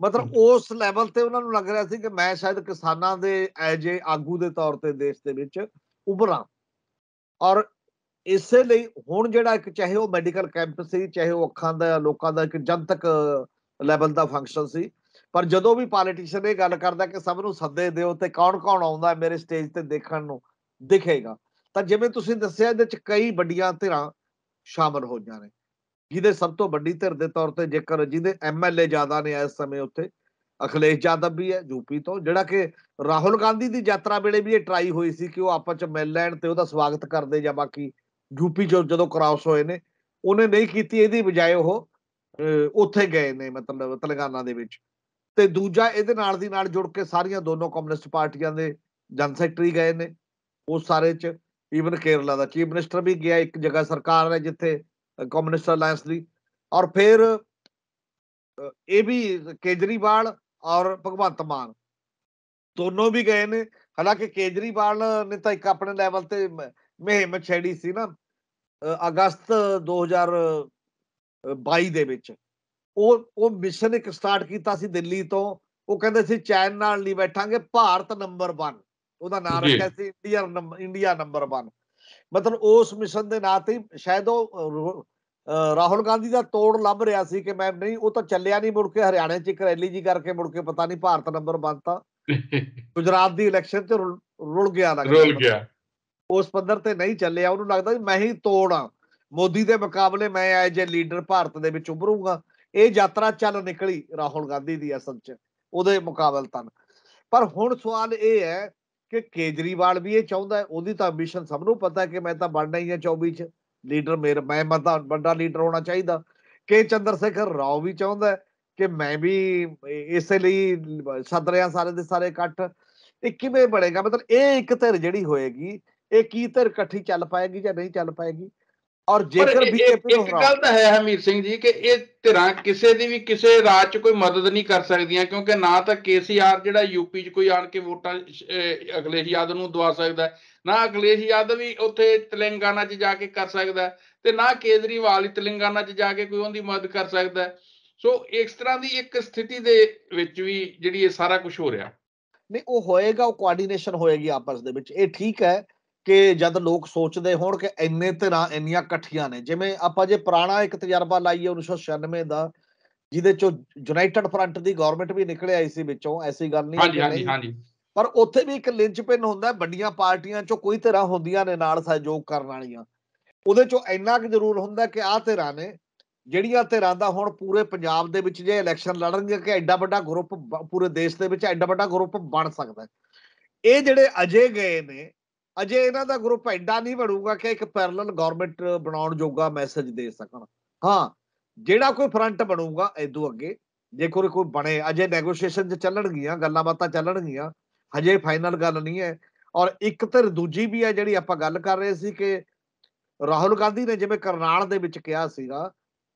ਮਤਲਬ ਉਸ ਲੈਵਲ ਤੇ ਉਹਨਾਂ ਨੂੰ ਲੱਗ ਰਿਹਾ ਸੀ ਕਿ ਮੈਂ ਸ਼ਾਇਦ ਕਿਸਾਨਾਂ ਦੇ ਐਜ ਏ ਆਗੂ ਦੇ ਤੌਰ ਤੇ ਦੇਸ਼ ਦੇ ਵਿੱਚ ਉਭਰਾਂ। ਔਰ ਇਸੇ ਲਈ ਹੁਣ ਜਿਹੜਾ ਇੱਕ, ਚਾਹੇ ਉਹ ਮੈਡੀਕਲ ਕੈਂਪ ਸੀ, ਚਾਹੇ ਉਹ ਅੱਖਾਂ ਦਾ ਲੋਕਾਂ ਦਾ ਇੱਕ ਜਨਤਕ ਲੈਵਲ ਦਾ ਫੰਕਸ਼ਨ ਸੀ, ਪਰ ਜਦੋਂ ਵੀ ਪੋਲੀਟੀਸ਼ੀਅਨ ਇਹ ਗੱਲ ਕਰਦਾ ਕਿ ਸਭ ਨੂੰ ਸੱਦੇ ਦਿਓ ਤੇ ਕੌਣ ਕੌਣ ਆਉਂਦਾ ਮੇਰੇ ਸਟੇਜ ਤੇ ਦੇਖਣ ਨੂੰ ਦਿਖੇਗਾ, ਤਾਂ ਜਿਵੇਂ ਤੁਸੀਂ ਦੱਸਿਆ ਇਹਦੇ ਚ ਕਈ ਵੱਡੀਆਂ ਧਿਰਾਂ ਸ਼ਾਮਲ ਹੋਈਆਂ ਨੇ, ਜਿਹਦੇ ਸਭ ਤੋਂ ਵੱਡੀ ਧਿਰ ਦੇ ਤੌਰ ਤੇ ਜੇਕਰ ਜਿਹਦੇ MLA ਜ਼ਿਆਦਾ ਨੇ ਇਸ ਸਮੇਂ ਉੱਥੇ, ਅਖਿਲੇਸ਼ ਯਾਦਵ ਵੀ ਹੈ ਯੂਪੀ ਤੋਂ, ਜਿਹੜਾ ਕਿ ਰਾਹੁਲ ਗਾਂਧੀ ਦੀ ਯਾਤਰਾ ਵੇਲੇ ਵੀ ਇਹ ਟਰਾਈ ਹੋਈ ਸੀ ਕਿ ਉਹ ਆਪਸ ਚ ਮਿਲ ਲੈਣ ਤੇ ਉਹਦਾ ਸਵਾਗਤ ਕਰਦੇ, ਜਾਂ ਬਾਕੀ ਯੂਪੀ ਚੋਂ ਜਦੋਂ ਕ੍ਰਾਸ ਹੋਏ ਨੇ ਉਹਨੇ ਨਹੀਂ ਕੀਤੀ, ਇਹਦੀ ਬਜਾਏ ਉਹ ਉੱਥੇ ਗਏ ਨੇ ਮਤਲਬ ਤੇਲੰਗਾਨਾ ਦੇ ਵਿੱਚ। ਤੇ ਦੂਜਾ ਇਹਦੇ ਨਾਲ ਦੀ ਨਾਲ ਜੁੜ ਕੇ ਸਾਰੀਆਂ ਦੋਨੋਂ ਕਮਿਊਨਿਸਟ ਪਾਰਟੀਆਂ ਦੇ ਜਨ ਸੈਕਟਰੀ ਗਏ ਨੇ ਉਸ ਸਾਰੇ ਚ। ਈਵਨ ਕੇਰਲਾ ਦਾ ਚੀਫ ਮਿਨਿਸਟਰ ਵੀ ਗਿਆ, ਇੱਕ ਜਗ੍ਹਾ ਸਰਕਾਰ ਹੈ ਜਿੱਥੇ ਕਮਿਊਨਿਸਟ ਅਲਾਇੰਸ ਦੀ। ਔਰ ਫਿਰ ਇਹ ਵੀ ਕੇਜਰੀਵਾਲ ਔਰ ਭਗਵੰਤ ਮਾਨ ਦੋਨੋਂ ਵੀ ਗਏ ਨੇ। ਹਾਲਾਂਕਿ ਕੇਜਰੀਵਾਲ ਨੇ ਤਾਂ ਇੱਕ ਆਪਣੇ ਲੈਵਲ ਤੇ ਮੁਹਿੰਮ ਛੇੜੀ ਸੀ ਨਾ ਅਗਸਤ 2022 ਦੇ ਵਿੱਚ। ਉਹ ਮਿਸ਼ਨ ਇੱਕ ਸਟਾਰਟ ਕੀਤਾ ਸੀ ਦਿੱਲੀ ਤੋਂ। ਉਹ ਕਹਿੰਦੇ ਸੀ ਚੈਨ ਨਾਲ ਨਹੀਂ ਬੈਠਾਂਗੇ, ਭਾਰਤ ਨੰਬਰ 1, ਉਹਦਾ ਨਾਮ ਜੀ ਰੱਖਿਆ ਸੀ ਇੰਡੀਆ ਨੰਬਰ 1। ਮਤਲਬ ਉਸ ਮਿਸ਼ਨ ਦੇ ਨਾਂ ਤੇ ਸ਼ਾਇਦ ਉਹ ਰਾਹੁਲ ਗਾਂਧੀ ਦਾ ਤੋੜ ਲੱਭ ਰਿਹਾ ਸੀ ਕਿ ਮੈਂ ਨਹੀਂ, ਉਹ ਤਾਂ ਚੱਲਿਆ ਨਹੀਂ ਮੁੜ ਕੇ, ਹਰਿਆਣੇ 'ਚ ਇੱਕ ਰੈਲੀ ਜੀ ਕਰਕੇ ਮੁੜ ਕੇ ਪਤਾ ਨਹੀਂ ਭਾਰਤ ਨੰਬਰ 1 ਤਾਂ ਗੁਜਰਾਤ ਦੀ ਇਲੈਕਸ਼ਨ 'ਚ ਰੁਲ ਗਿਆ ਲੱਗਦਾ, ਰੁਲ ਮਤਲਬ ਗਿਆ। ਉਸ ਪੱਧਰ ਤੇ ਨਹੀਂ ਚੱਲਿਆ। ਉਹਨੂੰ ਲੱਗਦਾ ਵੀ ਮੈਂ ਹੀ ਤੋੜ ਆ ਮੋਦੀ ਦੇ ਮੁਕਾਬਲੇ, ਮੈਂ ਐਜ ਏ ਲੀਡਰ ਭਾਰਤ ਦੇ ਵਿੱਚ ਉਭਰੂੰਗਾ। ਇਹ ਯਾਤਰਾ ਚੱਲ ਨਿਕਲੀ ਰਾਹੁਲ ਗਾਂਧੀ ਦੀ ਅਸਲ 'ਚ ਉਹਦੇ ਮੁਕਾਬਲਤਨ। ਪਰ ਹੁਣ ਸਵਾਲ ਇਹ ਹੈ ਕਿ ਕੇਜਰੀਵਾਲ ਵੀ ਇਹ ਚਾਹੁੰਦਾ, ਉਹਦੀ ਤਾਂ ਐਂਬੀਸ਼ਨ ਸਭ ਨੂੰ ਪਤਾ ਕਿ ਮੈਂ ਤਾਂ ਬਣਨਾ ਹੀ ਹੈ 24 ਚ ਲੀਡਰ, ਮੈਂ ਤਾਂ ਵੱਡਾ ਲੀਡਰ ਹੋਣਾ ਚਾਹੀਦਾ। ਕੇ ਚੰਦਰ ਸ਼ੇਖਰ ਰਾਓ ਵੀ ਚਾਹੁੰਦਾ ਕਿ ਮੈਂ ਵੀ ਇਸੇ ਲਈ ਸੱਦ ਰਿਹਾ ਸਾਰੇ ਦੇ ਸਾਰੇ ਇਕੱਠ। ਇਹ ਕਿਵੇਂ ਬਣੇਗਾ? ਮਤਲਬ ਇਹ ਇੱਕ ਧਿਰ ਜਿਹੜੀ ਹੋਏਗੀ, ਇਹ ਕੀ ਧਿਰ ਇਕੱਠੀ ਚੱਲ ਪਾਏਗੀ ਜਾਂ ਨਹੀਂ ਚੱਲ ਪਾਏਗੀ? ਔਰ ਪਰ ਜੇਕਰ ਬੀਜੇਪੀ ਨੂੰ ਇੱਕ ਹਰਾਉਣ, ਗੱਲ ਤਾਂ ਹੈ ਹਰਮੀਤ ਸਿੰਘ ਜੀ ਕਿ ਇਹ ਧਿਰਾਂ ਕਿਸੇ ਦੀ ਵੀ ਕਿਸੇ ਰਾਜ 'ਚ ਕੋਈ ਮਦਦ ਨਹੀਂ ਕਰ ਸਕਦੀਆਂ, ਕਿਉਂਕਿ ਨਾ ਤਾਂ KCR ਜਿਹੜਾ ਯੂਪੀ 'ਚ ਕੋਈ ਆਣ ਕੇ ਵੋਟਾਂ ਅਖਿਲੇਸ਼ ਯਾਦਵ ਨੂੰ ਦਵਾ ਸਕਦਾ, ਨਾ ਅਖਿਲੇਸ਼ ਯਾਦਵ ਵੀ ਉੱਥੇ ਤੇਲੰਗਾਨਾ 'ਚ ਜਾ ਕੇ ਕਰ ਸਕਦਾ, ਤੇ ਨਾ ਕੇਜਰੀਵਾਲ ਹੀ ਤੇਲੰਗਾਨਾ 'ਚ ਜਾ ਕੇ ਕੋਈ ਉਹਦੀ ਮਦਦ ਕਰ ਸਕਦਾ। ਸੋ ਇਸ ਤਰ੍ਹਾਂ ਦੀ ਇੱਕ ਸਥਿਤੀ ਦੇ ਵਿੱਚ ਵੀ ਜਿਹੜੀ ਇਹ ਸਾਰਾ ਕੁਝ ਹੋ ਰਿਹਾ। ਨਹੀਂ, ਉਹ ਹੋਏਗਾ, ਉਹ ਕੋਆਰਡੀਨੇਸ਼ਨ ਹੋਏਗੀ ਆਪਸ ਦੇ ਵਿੱਚ। ਇਹ ਠੀਕ ਹੈ ਕਿ ਜਦ ਲੋਕ ਸੋਚਦੇ ਹੋਣ ਕਿ ਇੰਨੇ ਧਿਰਾਂ ਇੰਨੀਆਂ ਇਕੱਠੀਆਂ ਨੇ, ਜਿਵੇਂ ਆਪਾਂ ਜੇ ਪੁਰਾਣਾ ਇੱਕ ਤਜਰਬਾ ਲਾਈਏ 1996 ਦਾ, ਜਿਹਦੇ ਚੋਂ ਯੂਨਾਈਟਿਡ ਫਰੰਟ ਦੀ ਗਵਰਨਮੈਂਟ ਵੀ ਨਿਕਲ ਆਈ ਸੀ ਵਿੱਚੋਂ, ਐਸੀ ਗੱਲ ਨਹੀਂ ਹੈ ਹਾਂਜੀ ਕਿ ਹਾਂਜੀ ਨਹੀਂ। ਹਾਂਜੀ ਪਰ ਉੱਥੇ ਵੀ ਇੱਕ ਲਿੰਚਪਿਨ ਹੁੰਦਾ, ਵੱਡੀਆਂ ਪਾਰਟੀਆਂ ਚੋਂ ਕੋਈ ਧਿਰਾਂ ਹੁੰਦੀਆਂ ਨੇ ਨਾਲ ਸਹਿਯੋਗ ਕਰਨ ਵਾਲੀਆਂ। ਉਹਦੇ ਚੋਂ ਇੰਨਾ ਕੁ ਜ਼ਰੂਰ ਹੁੰਦਾ ਕਿ ਆਹ ਧਿਰਾਂ ਨੇ, ਜਿਹੜੀਆਂ ਧਿਰਾਂ ਦਾ ਹੁਣ ਪੂਰੇ ਪੰਜਾਬ ਦੇ ਵਿੱਚ ਜੇ ਇਲੈਕਸ਼ਨ ਲੜਨਗੇ ਕਿ ਐਡਾ ਵੱਡਾ ਗਰੁੱਪ ਪੂਰੇ ਦੇਸ਼ ਦੇ ਵਿੱਚ ਐਡਾ ਵੱਡਾ ਗਰੁੱਪ ਬਣ ਸਕਦਾ। ਇਹ ਜਿਹੜੇ ਅਜੇ ਗਏ ਨੇ, ਅਜੇ ਇਹਨਾਂ ਦਾ ਗਰੁੱਪ ਐਡਾ ਨਹੀਂ ਬਣੂਗਾ ਕਿ ਇੱਕ ਪੈਰਲਲ ਗਵਰਨਮੈਂਟ ਬਣਾਉਣ ਜੋਗਾ ਮੈਸੇਜ ਦੇ ਸਕਣ। ਹਾਂ, ਜਿਹੜਾ ਕੋਈ ਫਰੰਟ ਬਣੂਗਾ ਇਦੋਂ ਅੱਗੇ, ਜੇ ਕੋਈ ਬਣੇ, ਅਜੇ ਨੈਗੋਸ਼ੀਏਸ਼ਨ 'ਚ ਚੱਲਣਗੀਆਂ, ਗੱਲਾਂ ਬਾਤਾਂ ਚੱਲਣਗੀਆਂ, ਹਜੇ ਫਾਈਨਲ ਗੱਲ ਨਹੀਂ ਹੈ। ਔਰ ਇੱਕ ਧਿਰ ਦੂਜੀ ਵੀ ਹੈ ਜਿਹੜੀ ਆਪਾਂ ਗੱਲ ਕਰ ਰਹੇ ਸੀ ਕਿ ਰਾਹੁਲ ਗਾਂਧੀ ਨੇ ਜਿਵੇਂ ਕਰਨਾਲ ਦੇ ਵਿੱਚ ਕਿਹਾ ਸੀਗਾ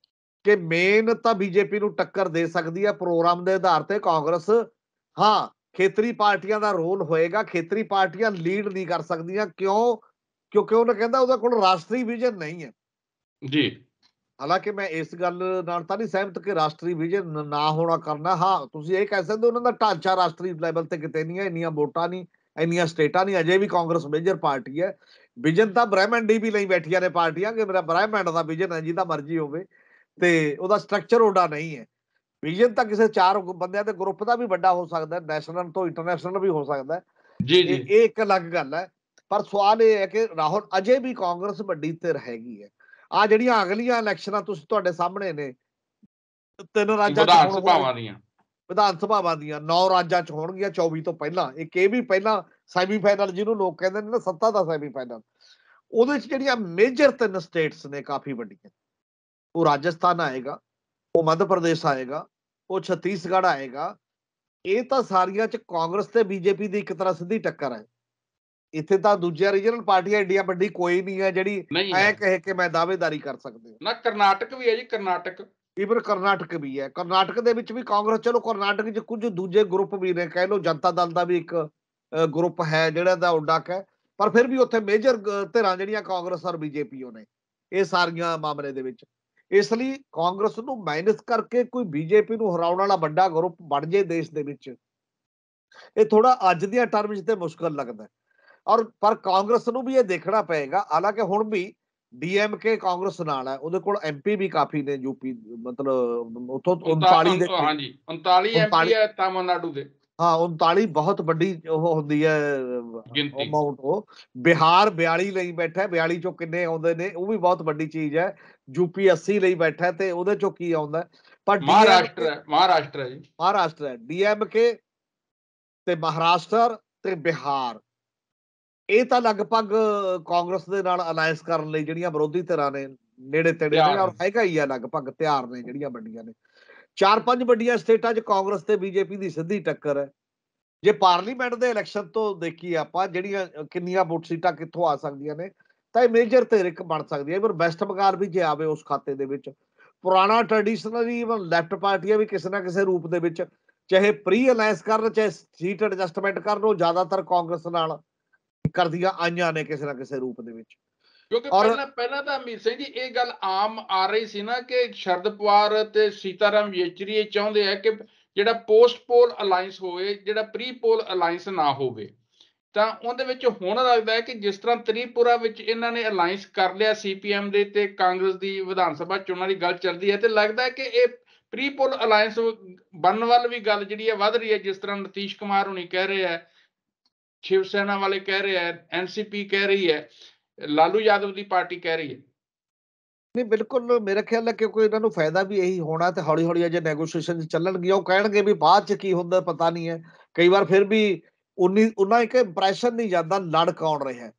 ਕਿ ਮੇਨ ਤਾਂ ਬੀਜੇਪੀ ਨੂੰ ਟੱਕਰ ਦੇ ਸਕਦੀ ਹੈ ਪ੍ਰੋਗਰਾਮ ਦੇ ਆਧਾਰ ਤੇ ਕਾਂਗਰਸ। ਹਾਂ, ਖੇਤਰੀ ਪਾਰਟੀਆਂ ਦਾ ਰੋਲ ਹੋਏਗਾ, ਖੇਤਰੀ ਪਾਰਟੀਆਂ ਲੀਡ ਨਹੀਂ ਕਰ ਸਕਦੀਆਂ। ਕਿਉਂ? ਕਿਉਂਕਿ ਉਹਨੇ ਕਹਿੰਦਾ ਉਹਦੇ ਕੋਲ ਰਾਸ਼ਟਰੀ ਵਿਜ਼ਨ ਨਹੀਂ ਹੈ। ਜੀ। ਹਾਲਾਂਕਿ ਮੈਂ ਇਸ ਗੱਲ ਨਾਲ ਤਾਂ ਨਹੀਂ ਸਹਿਮਤ ਕਿ ਰਾਸ਼ਟਰੀ ਵਿਜ਼ਨ ਨਾ ਹੋਣਾ ਕਰਨਾ। ਹਾਂ, ਤੁਸੀਂ ਇਹ ਕਹਿ ਸਕਦੇ ਹੋ ਉਹਨਾਂ ਦਾ ਢਾਂਚਾ ਰਾਸ਼ਟਰੀ ਲੈਵਲ ਤੇ ਕਿਤੇ ਨਹੀਂ ਹੈ, ਇੰਨੀਆਂ ਵੋਟਾਂ ਨਹੀਂ, ਇੰਨੀਆਂ ਸਟੇਟਾਂ ਨਹੀਂ, ਅਜੇ ਵੀ ਕਾਂਗਰਸ ਮੇਜਰ ਪਾਰਟੀ ਹੈ। ਵਿਜ਼ਨ ਤਾਂ ਬ੍ਰਹਿਮੰਡ ਵੀ ਲਈ ਬੈਠੀਆਂ ਨੇ ਪਾਰਟੀਆਂ ਕਿ ਮੇਰਾ ਬ੍ਰਹਿਮੰਡ ਦਾ ਵਿਜ਼ਨ ਹੈ, ਜਿਹਦਾ ਮਰਜ਼ੀ ਹੋਵੇ, ਤੇ ਉਹਦਾ ਸਟਰਕਚਰ ਓਡਾ ਨਹੀਂ ਹੈ। ਵਿਜ਼ਨ ਤਾਂ ਕਿਸੇ ਚਾਰ ਬੰਦਿਆਂ ਦੇ ਗਰੁੱਪ ਦਾ ਵੀ ਵੱਡਾ ਹੋ ਸਕਦਾ, ਨੈਸ਼ਨਲ ਤੋਂ ਇੰਟਰਨੈਸ਼ਨਲ ਵੀ ਹੋ ਸਕਦਾ। ਜੀ ਜੀ ਇਹ ਇੱਕ ਅਲੱਗ ਗੱਲ ਹੈ। ਪਰ ਸਵਾਲ ਇਹ ਹੈ ਕਿ ਰਾਹੁਲ, ਅਜੇ ਵੀ ਕਾਂਗਰਸ ਵੱਡੀ ਧਿਰ ਹੈਗੀ ਹੈ। ਆ ਜਿਹੜੀਆਂ ਅਗਲੀਆਂ ਇਲੈਕਸ਼ਨਾਂ ਤੁਸੀਂ ਤੁਹਾਡੇ ਸਾਹਮਣੇ ਨੇ, 3 ਰਾਜਾਂ 'ਚ ਵਿਧਾਨ ਹੁਣ ਹੋਣ, ਸਭਾਵਾਂ ਦੀਆਂ। ਵਿਧਾਨ ਸਭਾਵਾਂ ਦੀਆਂ 9 ਰਾਜਾਂ 'ਚ ਹੋਣਗੀਆਂ 24 ਤੋਂ ਪਹਿਲਾਂ। ਇੱਕ ਇਹ ਵੀ ਪਹਿਲਾਂ ਸੈਮੀਫਾਈਨਲ ਜਿਹਨੂੰ ਲੋਕ ਕਹਿੰਦੇ ਨੇ ਨਾ, ਸੱਤਾ ਦਾ ਸੈਮੀਫਾਈਨਲ, ਉਹਦੇ 'ਚ ਜਿਹੜੀਆਂ ਮੇਜਰ 3 ਸਟੇਟਸ ਨੇ ਕਾਫੀ ਵੱਡੀਆਂ, ਉਹ ਰਾਜਸਥਾਨ ਆਏਗਾ, ਉਹ ਮੱਧ ਪ੍ਰਦੇਸ਼ ਆਏਗਾ, ਉਹ ਛੱਤੀਸਗੜ੍ਹ ਆਏਗਾ। ਇਹ ਤਾਂ ਸਾਰੀਆਂ 'ਚ ਕਾਂਗਰਸ ਤੇ ਬੀਜੇਪੀ ਦੀ ਇੱਕ ਤਰ੍ਹਾਂ ਸਿੱਧੀ ਟੱਕਰ ਹੈ। ਇੱਥੇ ਤਾਂ ਦੂਜੀਆਂ ਰੀਜਨਲ ਪਾਰਟੀਆਂ ਏਡੀਆਂ ਵੱਡੀ ਕੋਈ ਨਹੀਂ ਹੈ ਜਿਹੜੀ ਨਹੀਂ ਐ ਹੈ ਕਹੇ ਕਿ ਮੈਂ ਦਾਅਵੇਦਾਰੀ ਕਰ ਸਕਦੀ ਹਾਂ। ਨਾ, ਕਰਨਾਟਕ ਵੀ ਹੈ ਜੀ, ਕਰਨਾਟਕ। ਈਵਨ ਕਰਨਾਟਕ ਵੀ ਹੈ। ਕਰਨਾਟਕ ਦੇ ਵਿੱਚ ਵੀ ਕਾਂਗਰਸ, ਚਲੋ ਕਰਨਾਟਕ 'ਚ ਕੁਝ ਦੂਜੇ ਗਰੁੱਪ ਵੀ ਨੇ, ਕਹਿ ਲਓ ਜਨਤਾ ਦਲ ਦਾ ਵੀ ਇੱਕ ਗਰੁੱਪ ਹੈ ਜਿਹੜਾ ਦਾ ਉੱਡਕ ਹੈ। ਪਰ ਫਿਰ ਵੀ ਉੱਥੇ ਮੇਜਰ ਧਿਰਾਂ ਜਿਹੜੀਆਂ ਕਾਂਗਰਸ ਔਰ ਬੀਜੇਪੀ ਨੇ, ਇਹ ਸਾਰੀਆਂ ਮਾਮਲੇ ਦੇ ਵਿੱਚ। ਇਸ ਲਈ ਕਾਂਗਰਸ ਨੂੰ ਮਾਈਨਸ ਕਰਕੇ ਕੋਈ ਬੀਜੇਪੀ ਨੂੰ ਹਰਾਉਣ ਵਾਲਾ ਵੱਡਾ ਗਰੁੱਪ ਬਣ ਜੇ ਦੇਸ਼ ਦੇ ਵਿੱਚ, ਇਹ ਥੋੜਾ ਅੱਜ ਦੀਆਂ ਟਰਮ 'ਚ ਤੇ ਮੁਸ਼ਕਲ ਲੱਗਦਾ। ਔਰ ਪਰ ਕਾਂਗਰਸ ਨੂੰ ਵੀ ਇਹ ਦੇਖਣਾ ਪਏਗਾ, ਹਾਲਾਂਕਿ ਹੁਣ ਵੀ ਡੀਐਮਕੇ ਕਾਂਗਰਸ ਨਾਲ ਹੈ, ਉਹਦੇ ਕੋਲ ਐਮਪੀ ਵੀ ਕਾਫੀ ਨੇ ਯੂਪੀ, ਮਤਲਬ ਉੱਥੋਂ 39 ਦੇ ਕਰੀਬ, ਹਾਂਜੀ, 39 39, ਐਮਪੀ ਹੈ ਤਾਮਿਲਨਾਡੂ ਦੇ। ਹਾਂ 39 ਬਹੁਤ ਵੱਡੀ ਉਹ ਹੁੰਦੀ ਹੈ ਗਿਣਤੀ। ਅਮਾਉਂਟ। ਉਹ ਬਿਹਾਰ 42 ਲਈ ਬੈਠਾ, 42 ਚੋਂ ਕਿੰਨੇ ਆਉਂਦੇ ਨੇ ਉਹ ਵੀ ਬਹੁਤ ਵੱਡੀ ਚੀਜ਼ ਹੈ। ਯੂਪੀ 80 ਲਈ ਬੈਠਾ ਤੇ ਉਹਦੇ ਚੋਂ ਕੀ ਆਉਂਦਾ। ਪਰ ਮਹਾਰਾਸ਼ਟਰ ਡੀਐਮਕੇ, ਹੈ, ਮਹਾਰਾਸ਼ਟਰ ਹੈ ਜੀ। ਮਹਾਰਾਸ਼ਟਰ ਹੈ, ਡੀਐਮਕੇ ਤੇ ਮਹਾਰਾਸ਼ਟਰ ਤੇ ਬਿਹਾਰ, ਇਹ ਤਾਂ ਲਗਭਗ ਕਾਂਗਰਸ ਦੇ ਨਾਲ ਅਲਾਇੰਸ ਕਰਨ ਲਈ ਜਿਹੜੀਆਂ ਵਿਰੋਧੀ ਧਿਰਾਂ ਨੇ, ਨੇੜੇ ਤੇੜੇ ਨੇ, ਤਿਆਰ ਔਰ ਹੈਗਾ ਹੀ ਆ, ਲਗਭਗ ਤਿਆਰ ਨੇ, ਜਿਹੜੀਆਂ ਵੱਡੀਆਂ ਨੇ। 4-5 ਵੱਡੀਆਂ ਸਟੇਟਾਂ 'ਚ ਕਾਂਗਰਸ ਤੇ ਬੀਜੇਪੀ ਦੀ ਸਿੱਧੀ ਟੱਕਰ ਹੈ। ਜੇ ਪਾਰਲੀਮੈਂਟ ਦੇ ਇਲੈਕਸ਼ਨ ਤੋਂ ਦੇਖੀਏ ਆਪਾਂ, ਜਿਹੜੀਆਂ ਕਿੰਨੀਆਂ ਵੋਟ ਸੀਟਾਂ ਕਿੱਥੋਂ ਆ ਸਕਦੀਆਂ ਨੇ, ਤਾਂ ਇਹ ਮੇਜਰ ਧਿਰ ਇੱਕ ਬਣ ਸਕਦੀ ਹੈ। ਪਰ ਵੈਸਟ ਬੰਗਾਲ ਵੀ ਜੇ ਆਵੇ ਉਸ ਖਾਤੇ ਦੇ ਵਿੱਚ, ਪੁਰਾਣਾ ਟ੍ਰੈਡੀਸ਼ਨਲੀ ਲੈਫਟ ਪਾਰਟੀਆਂ ਵੀ ਕਿਸੇ ਨਾ ਕਿਸੇ ਰੂਪ ਦੇ ਵਿੱਚ, ਚਾਹੇ ਪ੍ਰੀ ਅਲਾਇੰਸ ਕਰਨ, ਚਾਹੇ ਸੀਟ ਐਡਜਸਟਮੈਂਟ ਕਰਨ, ਉਹ ਜ਼ਿਆਦਾਤਰ ਕਾਂਗਰਸ ਨਾਲ ਕਰਦੀਆਂ ਆਈਆਂ ਨੇ ਕਿਸੇ ਨਾ ਕਿਸੇ ਰੂਪ ਦੇ ਵਿੱਚ। ਕਿਉਂਕਿ ਔਰ ਪਹਿਲਾਂ ਪਹਿਲਾਂ ਤਾਂ ਅਮੀਤ ਸਿੰਘ ਜੀ ਇਹ ਗੱਲ ਆਮ ਆ ਰਹੀ ਸੀ ਨਾ ਕਿ ਸ਼ਰਦ ਪਵਾਰ ਤੇ ਸੀਤਾਰਾਮ ਯੇਚੁਰੀ ਇਹ ਚਾਹੁੰਦੇ ਆ ਕਿ ਜਿਹੜਾ ਪੋਸਟ ਪੋਲ ਅਲਾਈਅੰਸ ਹੋਵੇ, ਜਿਹੜਾ ਪ੍ਰੀ ਪੋਲ ਅਲਾਈਅੰਸ ਨਾ ਹੋਵੇ। ਤਾਂ ਉਹਦੇ ਵਿੱਚ ਹੁਣ ਲੱਗਦਾ ਹੈ ਕਿ ਜਿਸ ਤਰ੍ਹਾਂ ਤ੍ਰਿਪੁਰਾ ਵਿੱਚ ਇਹਨਾਂ ਨੇ ਅਲਾਈਅੰਸ ਕਰ ਲਿਆ ਸੀਪੀਐਮ ਦੇ ਤੇ ਕਾਂਗਰਸ ਦੀ ਵਿਧਾਨ ਸਭਾ ਚੋਣਾਂ ਦੀ ਗੱਲ ਚੱਲਦੀ ਹੈ, ਤੇ ਲੱਗਦਾ ਹੈ ਕਿ ਇਹ ਪ੍ਰੀ ਪੋਲ ਅਲਾਈਅੰਸ ਬਣਨ ਵੱਲ ਵੀ ਗੱਲ ਜਿਹੜੀ ਹੈ ਵੱਧ ਰਹੀ ਹੈ। ਜਿਸ ਤਰ੍ਹਾਂ ਨਤੀਸ਼ ਕੁਮਾਰ ਹੁਣੀ ਕਹਿ ਰਹੇ ਹੈ, ਸ਼ਿਵ ਸੈਨਾ ਵਾਲੇ ਕਹਿ ਰਹੇ ਹੈ, ਐਨਸੀਪੀ ਕਹਿ ਰਹੀ ਹੈ, ਲਾਲੂ ਯਾਦਵ ਦੀ ਪਾਰਟੀ ਕਹਿ ਰਹੀ ਹੈ। ਨਹੀਂ, ਬਿਲਕੁਲ ਮੇਰਾ ਖਿਆਲ ਹੈ ਕਿਉਂਕਿ ਇਹਨਾਂ ਨੂੰ ਫਾਇਦਾ ਵੀ ਇਹੀ ਹੋਣਾ, ਤੇ ਹੌਲੀ ਹੌਲੀ ਅਜੇ ਨੈਗੋਸ਼ੀਏਸ਼ਨ ਚੱਲਣਗੀਆਂ, ਉਹ ਕਹਿਣਗੇ ਵੀ ਬਾਅਦ 'ਚ ਕੀ ਹੁੰਦਾ ਪਤਾ ਨਹੀਂ ਹੈ। ਕਈ ਵਾਰ ਫਿਰ ਵੀ ਉਨਾ ਇੱਕ ਇੰਪ੍ਰੈਸ਼ਨ ਨਹੀਂ ਜਾਂਦਾ ਲੜ ਕੌਣ ਰਿਹਾ।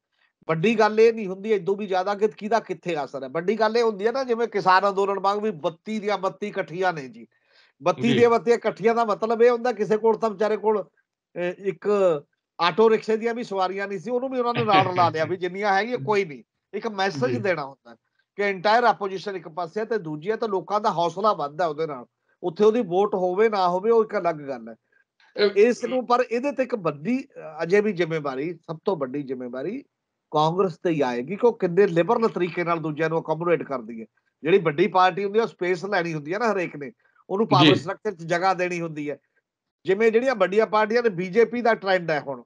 ਵੱਡੀ ਗੱਲ ਇਹ ਨਹੀਂ ਹੁੰਦੀ ਇਦੋਂ ਵੀ ਜ਼ਿਆਦਾ ਕਿ ਕਿਹਦਾ ਕਿੱਥੇ ਅਸਰ ਹੈ। ਵੱਡੀ ਗੱਲ ਇਹ ਹੁੰਦੀ ਹੈ ਨਾ, ਜਿਵੇਂ ਕਿਸਾਨ ਅੰਦੋਲਨ ਵਾਂਗ ਵੀ 32 ਦੀਆਂ 32 ਇਕੱਠੀਆਂ ਨੇ ਜੀ, 32 ਜੀ ਦੀਆਂ 32 ਇਕੱਠੀਆਂ ਦਾ ਮਤਲਬ ਇਹ ਹੁੰਦਾ ਕਿਸੇ ਕੋਲ ਤਾਂ ਵਿਚਾਰੇ ਕੋਲ ਇੱਕ ਆਟੋ ਰਿਕਸ਼ੇ ਦੀਆਂ ਵੀ ਸਵਾਰੀਆਂ ਨਹੀਂ ਸੀ, ਉਹਨੂੰ ਵੀ ਉਹਨਾਂ ਨੇ ਨਾਲ ਰਲਾ ਲਿਆ ਵੀ ਜਿੰਨੀਆਂ ਹੈਗੀਆਂ ਕੋਈ ਨਹੀਂ। ਇੱਕ ਮੈਸੇਜ ਜੀ ਦੇਣਾ ਹੁੰਦਾ ਕਿ ਇੰਟਾਇਰ ਆਪੋਜੀਸ਼ਨ ਇੱਕ ਪਾਸੇ ਹੈ ਤੇ ਦੂਜੀ ਹੈ, ਤੇ ਲੋਕਾਂ ਦਾ ਹੌਸਲਾ ਵੱਧਦਾ ਉਹਦੇ ਨਾਲ। ਉੱਥੇ ਉਹਦੀ ਵੋਟ ਹੋਵੇ ਨਾ ਹੋਵੇ ਉਹ ਇੱਕ ਅਲੱਗ ਗੱਲ ਹੈ। ਇਸ ਨੂੰ ਪਰ ਇਹਦੇ ਤੇ ਇੱਕ ਵੱਡੀ ਅਜੇ ਵੀ ਜ਼ਿੰਮੇਵਾਰੀ, ਸਭ ਤੋਂ ਵੱਡੀ ਜ਼ਿੰਮੇਵਾਰੀ ਕਾਂਗਰਸ ਤੇ ਹੀ ਆਏਗੀ ਕਿ ਉਹ ਕਿੰਨੇ ਲਿਬਰਲ ਤਰੀਕੇ ਨਾਲ ਦੂਜਿਆਂ ਨੂੰ ਅਕੋਮੋਡੇਟ ਕਰਦੀ ਹੈ। ਜਿਹੜੀ ਵੱਡੀ ਪਾਰਟੀ ਹੁੰਦੀ ਹੈ ਉਹ ਸਪੇਸ ਲੈਣੀ ਹੁੰਦੀ ਹੈ ਨਾ ਹਰੇਕ ਨੇ, ਉਹਨੂੰ ਪਾਵਰ ਸਟਰਕਚਰ 'ਚ ਜਗ੍ਹਾ ਦੇਣੀ ਹੁੰਦੀ ਹੈ। ਜਿਵੇਂ ਜਿਹੜੀਆਂ ਵੱਡੀਆਂ ਪਾਰਟੀਆਂ ਨੇ, ਬੀਜੇਪੀ ਦਾ ਟ੍ਰੈਂਡ ਹੈ ਹੁਣ,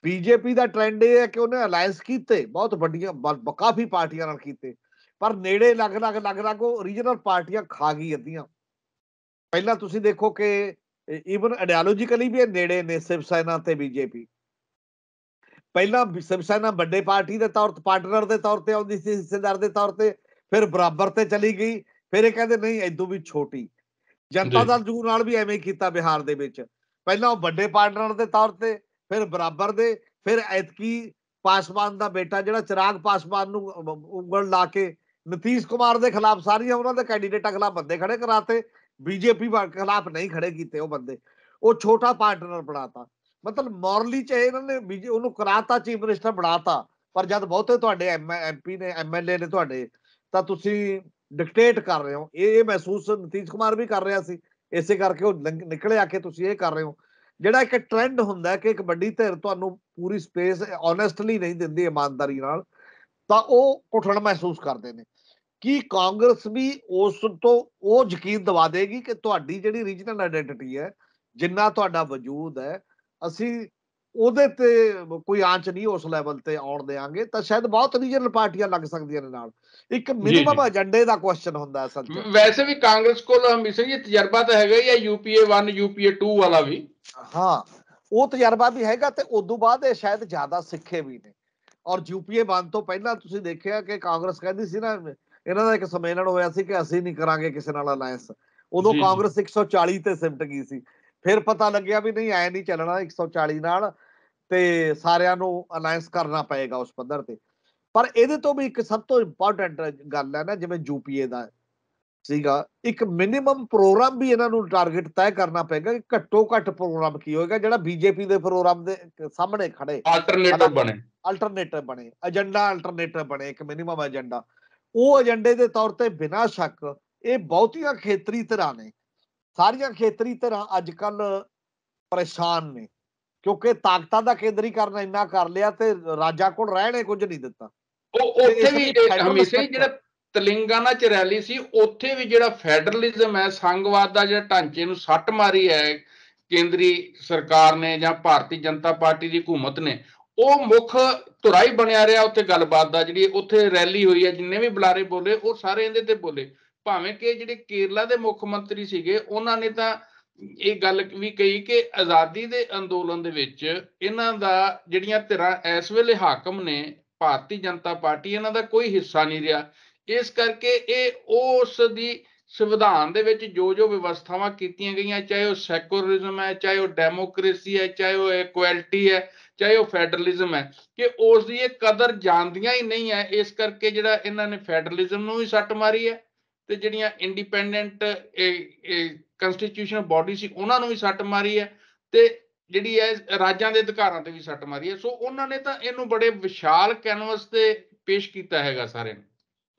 ਬੀਜੇਪੀ ਦਾ ਟ੍ਰੈਂਡ ਇਹ ਹੈ ਕਿ ਉਹਨੇ ਅਲਾਇੰਸ ਕੀਤੇ ਬਹੁਤ ਵੱਡੀਆਂ ਕਾਫੀ ਪਾਰਟੀਆਂ ਨਾਲ ਕੀਤੇ, ਪਰ ਨੇੜੇ ਲੱਗ ਉਹ ਰੀਜਨਲ ਪਾਰਟੀਆਂ ਖਾ ਗਈ ਅੱਧੀਆਂ। ਪਹਿਲਾਂ ਤੁਸੀਂ ਦੇਖੋ ਕਿ ਈਵਨ ਆਈਡੀਓਲੋਜੀਕਲੀ ਵੀ ਇਹ ਨੇੜੇ ਨੇ ਸ਼ਿਵ ਸੈਨਾ ਤੇ ਬੀਜੇਪੀ। ਪਹਿਲਾਂ ਸ਼ਿਵ ਸੈਨਾ ਵੱਡੇ ਪਾਰਟੀ ਦੇ ਤੌਰ ਤੇ, ਪਾਰਟਨਰ ਦੇ ਤੌਰ ਤੇ ਆਉਂਦੀ ਸੀ, ਹਿੱਸੇਦਾਰ ਦੇ ਤੌਰ ਤੇ, ਫਿਰ ਬਰਾਬਰ ਤੇ ਚਲੀ ਗਈ, ਫਿਰ ਇਹ ਕਹਿੰਦੇ ਨਹੀਂ ਏਦੂ ਵੀ ਛੋਟੀ। ਜਨਤਾ ਦਲ ਜੂ ਨਾਲ ਵੀ ਐਵੇਂ ਕੀਤਾ ਬਿਹਾਰ ਦੇ ਵਿੱਚ, ਪਹਿਲਾਂ ਉਹ ਵੱਡੇ ਪਾਰਟਨਰ ਦੇ ਤੌਰ ਤੇ, ਫਿਰ ਬਰਾਬਰ ਦੇ, ਫਿਰ ਐਤਕੀ ਪਾਸਵਾਨ ਦਾ ਬੇਟਾ ਜਿਹੜਾ ਚਿਰਾਗ ਪਾਸਵਾਨ ਨੂੰ ਉਂਗਲ ਲਾ ਕੇ ਨੀਤੀਸ਼ ਕੁਮਾਰ ਦੇ ਖਿਲਾਫ ਸਾਰੀਆਂ ਉਹਨਾਂ ਦੇ ਕੈਂਡੀਡੇਟਾਂ ਖਿਲਾਫ ਬੰਦੇ ਖੜੇ ਕਰਾਤੇ, ਬੀਜੇਪੀ ਖਿਲਾਫ ਨਹੀਂ ਖੜੇ ਕੀਤੇ ਉਹ ਬੰਦੇ, ਉਹ ਛੋਟਾ ਪਾਰਟਨਰ ਬਣਾਤਾ। ਮਤਲਬ ਮੋਰਲੀ ਚਾਹੇ ਇਹਨਾਂ ਨੇ ਉਹਨੂੰ ਕਰਾਤਾ, ਚੀਫ ਮਿਨਿਸਟਰ ਬਣਾਤਾ, ਪਰ ਜਦ ਬਹੁਤੇ ਤੁਹਾਡੇ ਐਮਪੀ ਨੇ, ਐਮਐਲਏ ਨੇ ਤੁਹਾਡੇ, ਤਾਂ ਤੁਸੀਂ ਡਿਕਟੇਟ ਕਰ ਰਹੇ ਹੋ। ਇਹ ਮਹਿਸੂਸ ਨੀਤੀਸ਼ ਕੁਮਾਰ ਵੀ ਕਰ ਰਿਹਾ ਸੀ, ਇਸੇ ਕਰਕੇ ਉਹ ਨਿਕਲੇ ਆ ਕੇ ਤੁਸੀਂ ਇਹ ਕਰ ਰਹੇ ਹੋ। ਜਿਹੜਾ ਇੱਕ ਟ੍ਰੈਂਡ ਹੁੰਦਾ ਕਿ ਇੱਕ ਵੱਡੀ ਧਿਰ ਤੁਹਾਨੂੰ ਪੂਰੀ ਸਪੇਸ ਓਨੈਸਟਲੀ ਨਹੀਂ ਦਿੰਦੀ ਇਮਾਨਦਾਰੀ ਨਾਲ, ਤਾਂ ਉਹ ਘੁਟਣ ਮਹਿਸੂਸ ਕਰਦੇ ਨੇ। ਕੀ ਕਾਂਗਰਸ ਵੀ ਉਸ ਤੋਂ ਉਹ ਯਕੀਨ ਦਿਵਾ ਦੇਗੀ ਕਿ ਤੁਹਾਡੀ ਜਿਹੜੀ ਰੀਜਨਲ ਆਇਡੈਂਟੀਟੀ ਹੈ, ਜਿੰਨਾ ਤੁਹਾਡਾ ਵਜੂਦ ਹੈ, ਅਸੀਂ ਉਹਦੇ ਤੇ ਕੋਈ ਆਂਚ ਨਹੀਂ ਉਸ ਲੈਵਲ ਤੇ ਆਉਣ ਦੇਵਾਂਗੇ, ਤਾਂ ਸ਼ਾਇਦ ਬਹੁਤ ਰੀਜਨਲ ਪਾਰਟੀਆਂ ਲੱਗ ਸਕਦੀਆਂ ਨੇ ਨਾਲ। ਇੱਕ ਮਿਨੀਮਮ ਏਜੰਡੇ ਦਾ ਕੁਐਸਚਨ ਹੁੰਦਾ ਅਸਲ 'ਚ। ਵੈਸੇ ਵੀ ਕਾਂਗਰਸ ਕੋਲ ਹਮੇਸ਼ਾ ਹੀ ਤਜਰਬਾ ਤਾਂ ਹੈਗਾ ਹੀ ਹੈ, ਯੂਪੀਏ 1 ਯੂਪੀਏ 2 ਵਾਲਾ ਵੀ। ਹਾਂ, ਉਹ ਤਜਰਬਾ ਵੀ ਹੈਗਾ, ਤੇ ਉਦੋਂ ਬਾਅਦ ਇਹ ਸ਼ਾਇਦ ਜ਼ਿਆਦਾ ਸਿੱਖੇ ਵੀ ਨੇ। ਔਰ ਯੂਪੀਏ 1 ਤੋਂ ਪਹਿਲਾਂ ਤੁਸੀਂ ਦੇਖਿਆ ਕਿ ਕਾਂਗਰਸ ਕਹਿੰਦੀ ਸੀ ਨਾ, ਇਹਨਾਂ ਦਾ ਇੱਕ ਸੰਮੇਲਨ ਹੋਇਆ ਸੀ ਕਿ ਅਸੀਂ ਨਹੀਂ ਕਰਾਂਗੇ ਕਿਸੇ ਨਾਲ ਅਲਾਇੰਸ, ਉਦੋਂ ਕਾਂਗਰਸ 140 ਤੇ ਸਿਮਟ ਗਈ ਸੀ। ਫਿਰ ਪਤਾ ਲੱਗਿਆ ਵੀ ਨਹੀਂ, ਐ ਨਹੀਂ ਚੱਲਣਾ 140 ਨਾਲ, ਤੇ ਸਾਰਿਆਂ ਨੂੰ ਅਲਾਇੰਸ ਕਰਨਾ ਪਏਗਾ ਉਸ ਪੱਧਰ ਤੇ। ਪਰ ਇਹਦੇ ਤੋਂ ਵੀ ਇੱਕ ਸਭ ਤੋਂ ਇੰਪੋਰਟੈਂਟ ਗੱਲ ਹੈ ਨਾ, ਜਿਵੇਂ ਯੂਪੀਏ ਦਾ ਸੀਗਾ, ਇੱਕ ਮਿਨੀਮਮ ਪ੍ਰੋਗਰਾਮ ਵੀ ਇਹਨਾਂ ਨੂੰ ਟਾਰਗੇਟ ਤੈਅ ਕਰਨਾ ਪਏਗਾ ਕਿ ਘੱਟੋ ਘੱਟ ਪ੍ਰੋਗਰਾਮ ਕੀ ਹੋਏਗਾ ਜਿਹੜਾ ਬੀਜੇਪੀ ਦੇ ਪ੍ਰੋਗਰਾਮ ਦੇ ਸਾਹਮਣੇ ਖੜੇ, ਆਲਟਰਨੇਟਿਵ ਬਣੇ, ਅਲਟਰਨੇਟਿਵ ਬਣੇ, ਏਜੰਡਾ ਅਲਟਰਨੇਟਿਵ ਬਣੇ, ਇੱਕ ਮਿਨੀਮਮ ਏਜੰਡਾ। ਉਹ ਏਜੰਡੇ ਦੇ ਤੌਰ ਤੇ ਬਿਨਾਂ ਸ਼ੱਕ ਇਹ ਬਹੁਤੀਆਂ ਖੇਤਰੀ ਧਿਰਾਂ ਨੇ, ਸਾਰੀਆਂ ਖੇਤਰੀ ਧਿਰਾਂ ਅੱਜ ਕੱਲ ਪਰੇਸ਼ਾਨ ਨੇ, ਕਿਉਂਕਿ ਤਾਕਤਾਂ ਦਾ ਕੇਂਦਰੀਕਰਨ ਇੰਨਾ ਕਰ ਲਿਆ ਤੇ ਰਾਜਾਂ ਕੋਲ ਰਹਿਣੇ ਕੁਝ ਨਹੀਂ ਦਿੱਤਾ। ਉਹ ਉੱਥੇ ਵੀ ਹਮੇਸ਼ਾ ਹੀ ਜਿਹੜਾ ਤੇਲੰਗਾਨਾ 'ਚ ਰੈਲੀ ਸੀ, ਉੱਥੇ ਵੀ ਜਿਹੜਾ ਫੈਡਰਲਿਜ਼ਮ ਹੈ, ਸੰਘਵਾਦ ਦਾ ਜਿਹੜਾ ਢਾਂਚੇ ਨੂੰ ਸੱਟ ਮਾਰੀ ਹੈ ਕੇਂਦਰੀ ਸਰਕਾਰ ਨੇ ਜਾਂ ਭਾਰਤੀ ਜਨਤਾ ਪਾਰਟੀ ਦੀ ਹਕੂਮਤ ਨੇ, ਉਹ ਮੁੱਖ ਧੁਰਾ ਹੀ ਬਣਿਆ ਰਿਹਾ ਉੱਥੇ ਗੱਲਬਾਤ ਦਾ। ਜਿਹੜੀ ਉੱਥੇ ਰੈਲੀ ਹੋਈ ਹੈ, ਜਿੰਨੇ ਵੀ ਬੁਲਾਰੇ ਬੋਲੇ ਉਹ ਸਾਰੇ ਇਹਦੇ ਤੇ ਬੋਲੇ। ਭਾਵੇਂ ਕਿ ਜਿਹੜੇ ਕੇਰਲਾ ਦੇ ਮੁੱਖ ਮੰਤਰੀ ਸੀਗੇ, ਉਹਨਾਂ ਨੇ ਤਾਂ ਇਹ ਗੱਲ ਵੀ ਕਹੀ ਕਿ ਆਜ਼ਾਦੀ ਦੇ ਅੰਦੋਲਨ ਦੇ ਵਿੱਚ ਇਹਨਾਂ ਦਾ ਜਿਹੜੀਆਂ ਧਿਰਾਂ ਇਸ ਵੇਲੇ ਹਾਕਮ ਨੇ, ਭਾਰਤੀ ਜਨਤਾ ਪਾਰਟੀ, ਇਹਨਾਂ ਦਾ ਕੋਈ ਹਿੱਸਾ ਨਹੀਂ ਰਿਹਾ। ਇਸ ਕਰਕੇ ਇਹ ਉਸ ਦੀ ਸੰਵਿਧਾਨ ਦੇ ਵਿੱਚ ਜੋ ਜੋ ਵਿਵਸਥਾਵਾਂ ਕੀਤੀਆਂ ਗਈਆਂ, ਚਾਹੇ ਉਹ ਸੈਕੂਲਰਿਜ਼ਮ ਹੈ, ਚਾਹੇ ਉਹ ਡੈਮੋਕ੍ਰੇਸੀ ਹੈ, ਚਾਹੇ ਉਹ ਇਕੁਐਲਿਟੀ ਹੈ, ਚਾਹੇ ਉਹ ਫੈਡਰਲਿਜ਼ਮ ਹੈ, ਕਿ ਉਸ ਦੀ ਇਹ ਕਦਰ ਜਾਣਦੀਆਂ ਹੀ ਨਹੀਂ ਹੈ। ਇਸ ਕਰਕੇ ਜਿਹੜਾ ਇਹਨਾਂ ਨੇ ਫੈਡਰਲਿਜ਼ਮ ਨੂੰ ਵੀ ਸੱਟ ਮਾਰੀ ਹੈ, ਤੇ ਜਿਹੜੀਆਂ ਇੰਡੀਪੈਂਡੈਂਟ ਕੰਸਟੀਟਿਊਸ਼ਨਲ ਬਾਡੀ ਸੀ ਉਹਨਾਂ ਨੂੰ ਵੀ ਸੱਟ ਮਾਰੀ ਹੈ, ਤੇ ਜਿਹੜੀ ਹੈ ਰਾਜਾਂ ਦੇ ਅਧਿਕਾਰਾਂ ਤੇ ਵੀ ਸੱਟ ਮਾਰੀ ਹੈ। ਸੋ ਉਹਨਾਂ ਨੇ ਤਾਂ ਇਹਨੂੰ ਬੜੇ ਵਿਸ਼ਾਲ ਕੈਨਵਸ ਤੇ ਪੇਸ਼ ਕੀਤਾ ਹੈਗਾ ਸਾਰਿਆਂ ਨੂੰ।